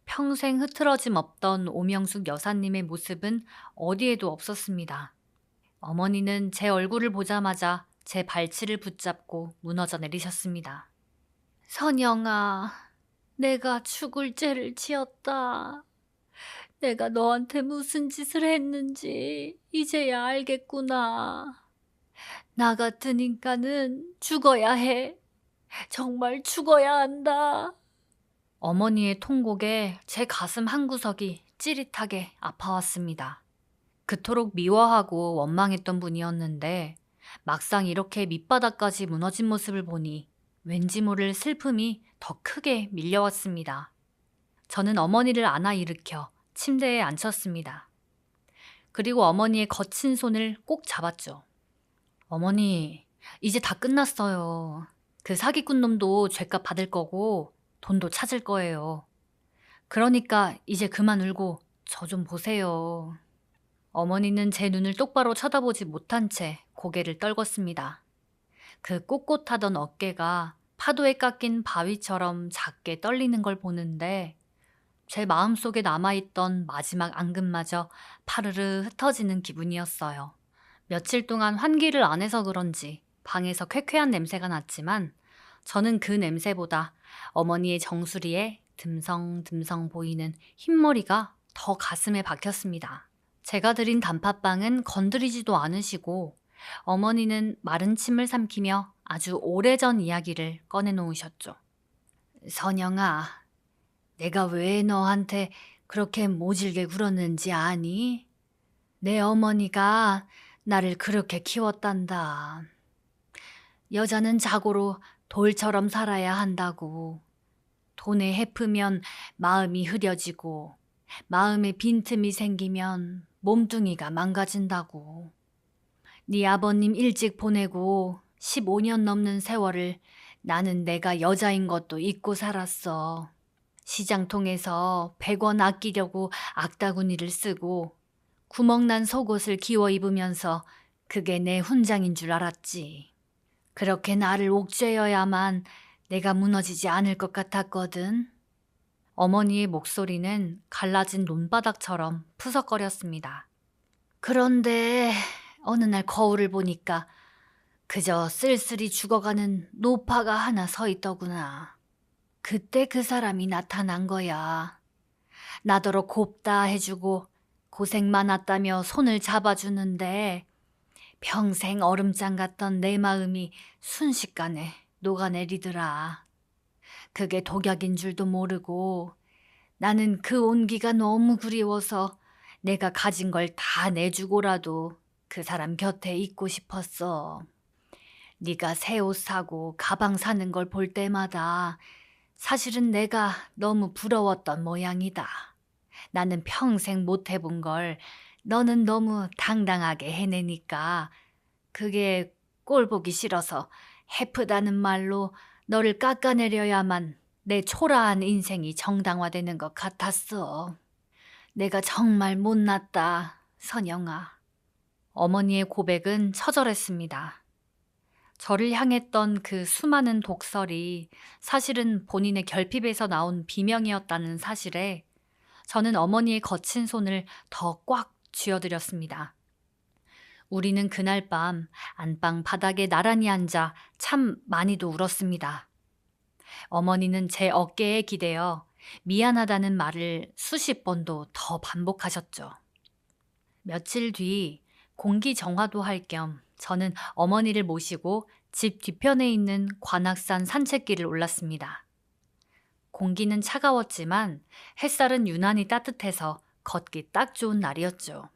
평생 흐트러짐 없던 오명숙 여사님의 모습은 어디에도 없었습니다. 어머니는 제 얼굴을 보자마자 제 발치를 붙잡고 무너져 내리셨습니다. 선영아, 내가 죽을 죄를 지었다. 내가 너한테 무슨 짓을 했는지 이제야 알겠구나. 나 같은 인간은 죽어야 해. 정말 죽어야 한다. 어머니의 통곡에 제 가슴 한구석이 찌릿하게 아파왔습니다. 그토록 미워하고 원망했던 분이었는데 막상 이렇게 밑바닥까지 무너진 모습을 보니 왠지 모를 슬픔이 더 크게 밀려왔습니다. 저는 어머니를 안아 일으켜 침대에 앉혔습니다. 그리고 어머니의 거친 손을 꼭 잡았죠. 어머니, 이제 다 끝났어요. 그 사기꾼 놈도 죗값 받을 거고 돈도 찾을 거예요. 그러니까 이제 그만 울고 저 좀 보세요. 어머니는 제 눈을 똑바로 쳐다보지 못한 채 고개를 떨궜습니다. 그 꼿꼿하던 어깨가 파도에 깎인 바위처럼 작게 떨리는 걸 보는데 제 마음속에 남아있던 마지막 앙금마저 파르르 흩어지는 기분이었어요. 며칠 동안 환기를 안 해서 그런지 방에서 쾌쾌한 냄새가 났지만 저는 그 냄새보다 어머니의 정수리에 듬성듬성 보이는 흰머리가 더 가슴에 박혔습니다. 제가 드린 단팥빵은 건드리지도 않으시고 어머니는 마른 침을 삼키며 아주 오래전 이야기를 꺼내놓으셨죠. 선영아, 내가 왜 너한테 그렇게 모질게 굴었는지 아니? 내 어머니가 나를 그렇게 키웠단다. 여자는 자고로 돌처럼 살아야 한다고. 돈에 헤프면 마음이 흐려지고 마음에 빈틈이 생기면 몸뚱이가 망가진다고. 네 아버님 일찍 보내고 15년 넘는 세월을 나는 내가 여자인 것도 잊고 살았어. 시장통에서 100원 아끼려고 악다구니를 쓰고 구멍난 속옷을 기워 입으면서 그게 내 훈장인 줄 알았지. 그렇게 나를 옥죄어야만 내가 무너지지 않을 것 같았거든. 어머니의 목소리는 갈라진 논바닥처럼 푸석거렸습니다. 그런데 어느 날 거울을 보니까 그저 쓸쓸히 죽어가는 노파가 하나 서 있더구나. 그때 그 사람이 나타난 거야. 나더러 곱다 해주고 고생 많았다며 손을 잡아주는데 평생 얼음장 같던 내 마음이 순식간에 녹아내리더라. 그게 독약인 줄도 모르고 나는 그 온기가 너무 그리워서 내가 가진 걸 다 내주고라도 그 사람 곁에 있고 싶었어. 네가 새 옷 사고 가방 사는 걸 볼 때마다 사실은 내가 너무 부러웠던 모양이다. 나는 평생 못 해본 걸 너는 너무 당당하게 해내니까 그게 꼴 보기 싫어서 해프다는 말로 너를 깎아내려야만 내 초라한 인생이 정당화되는 것 같았어. 내가 정말 못났다, 선영아. 어머니의 고백은 처절했습니다. 저를 향했던 그 수많은 독설이 사실은 본인의 결핍에서 나온 비명이었다는 사실에 저는 어머니의 거친 손을 더 꽉 쥐어드렸습니다. 우리는 그날 밤 안방 바닥에 나란히 앉아 참 많이도 울었습니다. 어머니는 제 어깨에 기대어 미안하다는 말을 수십 번도 더 반복하셨죠. 며칠 뒤 공기 정화도 할 겸 저는 어머니를 모시고 집 뒤편에 있는 관악산 산책길을 올랐습니다. 공기는 차가웠지만 햇살은 유난히 따뜻해서 걷기 딱 좋은 날이었죠.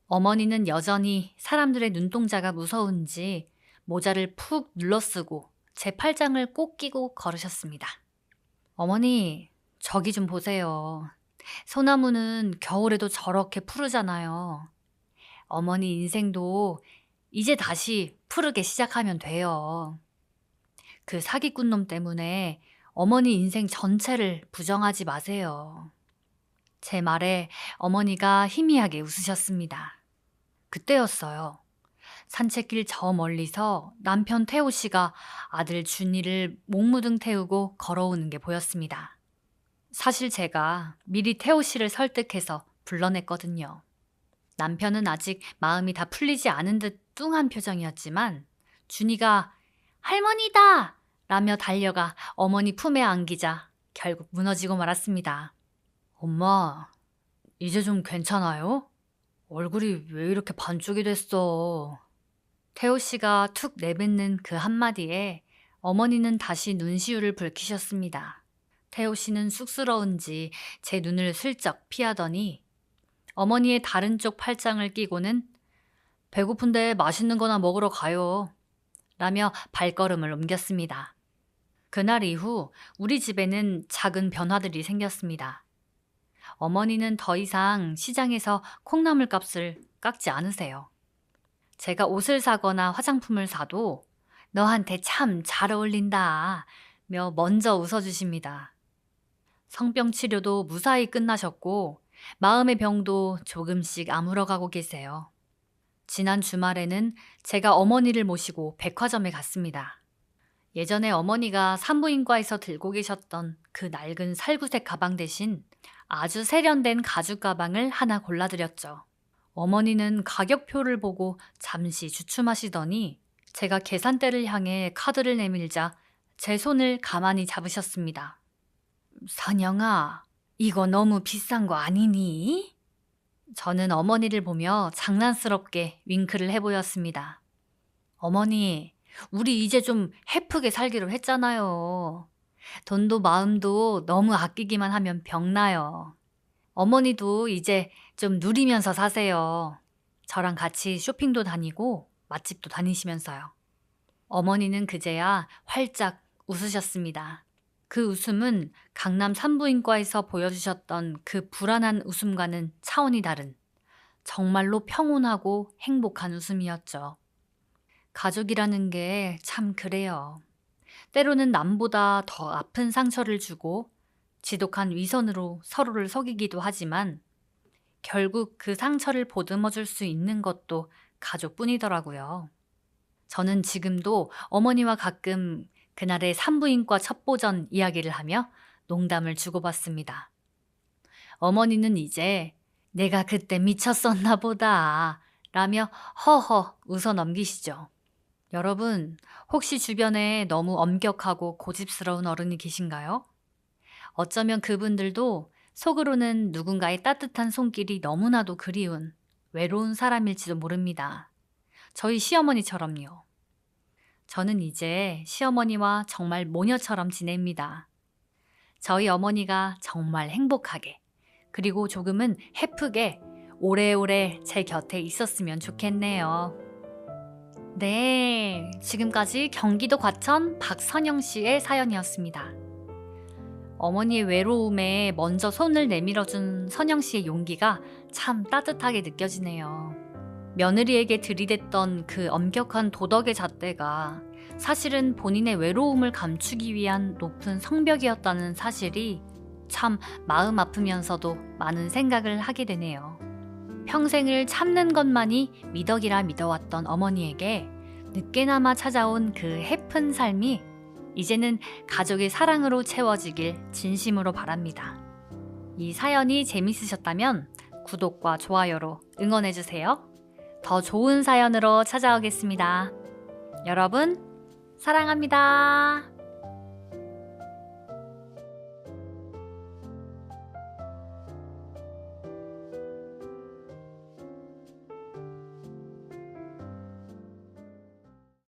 어머니는 여전히 사람들의 눈동자가 무서운지 모자를 푹 눌러쓰고 제 팔짱을 꼭 끼고 걸으셨습니다. 어머니, 저기 좀 보세요. 소나무는 겨울에도 저렇게 푸르잖아요. 어머니 인생도 이제 다시 푸르게 시작하면 돼요. 그 사기꾼 놈 때문에 어머니 인생 전체를 부정하지 마세요. 제 말에 어머니가 희미하게 웃으셨습니다. 그때였어요. 산책길 저 멀리서 남편 태호 씨가 아들 준이를 목무등 태우고 걸어오는 게 보였습니다. 사실 제가 미리 태호 씨를 설득해서 불러냈거든요. 남편은 아직 마음이 다 풀리지 않은 듯 뚱한 표정이었지만 준이가 할머니다! 라며 달려가 어머니 품에 안기자 결국 무너지고 말았습니다. 엄마, 이제 좀 괜찮아요? 얼굴이 왜 이렇게 반쪽이 됐어? 태호 씨가 툭 내뱉는 그 한마디에 어머니는 다시 눈시울을 붉히셨습니다. 태호 씨는 쑥스러운지 제 눈을 슬쩍 피하더니 어머니의 다른 쪽 팔짱을 끼고는 배고픈데 맛있는 거나 먹으러 가요. 라며 발걸음을 옮겼습니다. 그날 이후 우리 집에는 작은 변화들이 생겼습니다. 어머니는 더 이상 시장에서 콩나물 값을 깎지 않으세요. 제가 옷을 사거나 화장품을 사도 너한테 참 잘 어울린다 며 먼저 웃어주십니다. 성병 치료도 무사히 끝나셨고 마음의 병도 조금씩 아물어가고 계세요. 지난 주말에는 제가 어머니를 모시고 백화점에 갔습니다. 예전에 어머니가 산부인과에서 들고 계셨던 그 낡은 살구색 가방 대신 아주 세련된 가죽 가방을 하나 골라드렸죠. 어머니는 가격표를 보고 잠시 주춤하시더니 제가 계산대를 향해 카드를 내밀자 제 손을 가만히 잡으셨습니다. 선영아, 이거 너무 비싼 거 아니니? 저는 어머니를 보며 장난스럽게 윙크를 해보였습니다. 어머니, 우리 이제 좀 헤프게 살기로 했잖아요. 돈도 마음도 너무 아끼기만 하면 병나요. 어머니도 이제 좀 누리면서 사세요. 저랑 같이 쇼핑도 다니고 맛집도 다니시면서요. 어머니는 그제야 활짝 웃으셨습니다. 그 웃음은 강남 산부인과에서 보여주셨던 그 불안한 웃음과는 차원이 다른 정말로 평온하고 행복한 웃음이었죠. 가족이라는 게 참 그래요. 때로는 남보다 더 아픈 상처를 주고 지독한 위선으로 서로를 속이기도 하지만 결국 그 상처를 보듬어 줄 수 있는 것도 가족뿐이더라고요. 저는 지금도 어머니와 가끔 그날의 산부인과 첩보전 이야기를 하며 농담을 주고받습니다. 어머니는 이제 내가 그때 미쳤었나 보다 라며 허허 웃어 넘기시죠. 여러분, 혹시 주변에 너무 엄격하고 고집스러운 어른이 계신가요? 어쩌면 그분들도 속으로는 누군가의 따뜻한 손길이 너무나도 그리운 외로운 사람일지도 모릅니다. 저희 시어머니처럼요. 저는 이제 시어머니와 정말 모녀처럼 지냅니다. 저희 어머니가 정말 행복하게 그리고 조금은 해프게 오래오래 제 곁에 있었으면 좋겠네요. 네, 지금까지 경기도 과천 박선영 씨의 사연이었습니다. 어머니의 외로움에 먼저 손을 내밀어준 선영 씨의 용기가 참 따뜻하게 느껴지네요. 며느리에게 들이댔던 그 엄격한 도덕의 잣대가 사실은 본인의 외로움을 감추기 위한 높은 성벽이었다는 사실이 참 마음 아프면서도 많은 생각을 하게 되네요. 평생을 참는 것만이 미덕이라 믿어왔던 어머니에게 늦게나마 찾아온 그 해픈 삶이 이제는 가족의 사랑으로 채워지길 진심으로 바랍니다. 이 사연이 재밌으셨다면 구독과 좋아요로 응원해주세요. 더 좋은 사연으로 찾아오겠습니다. 여러분, 사랑합니다.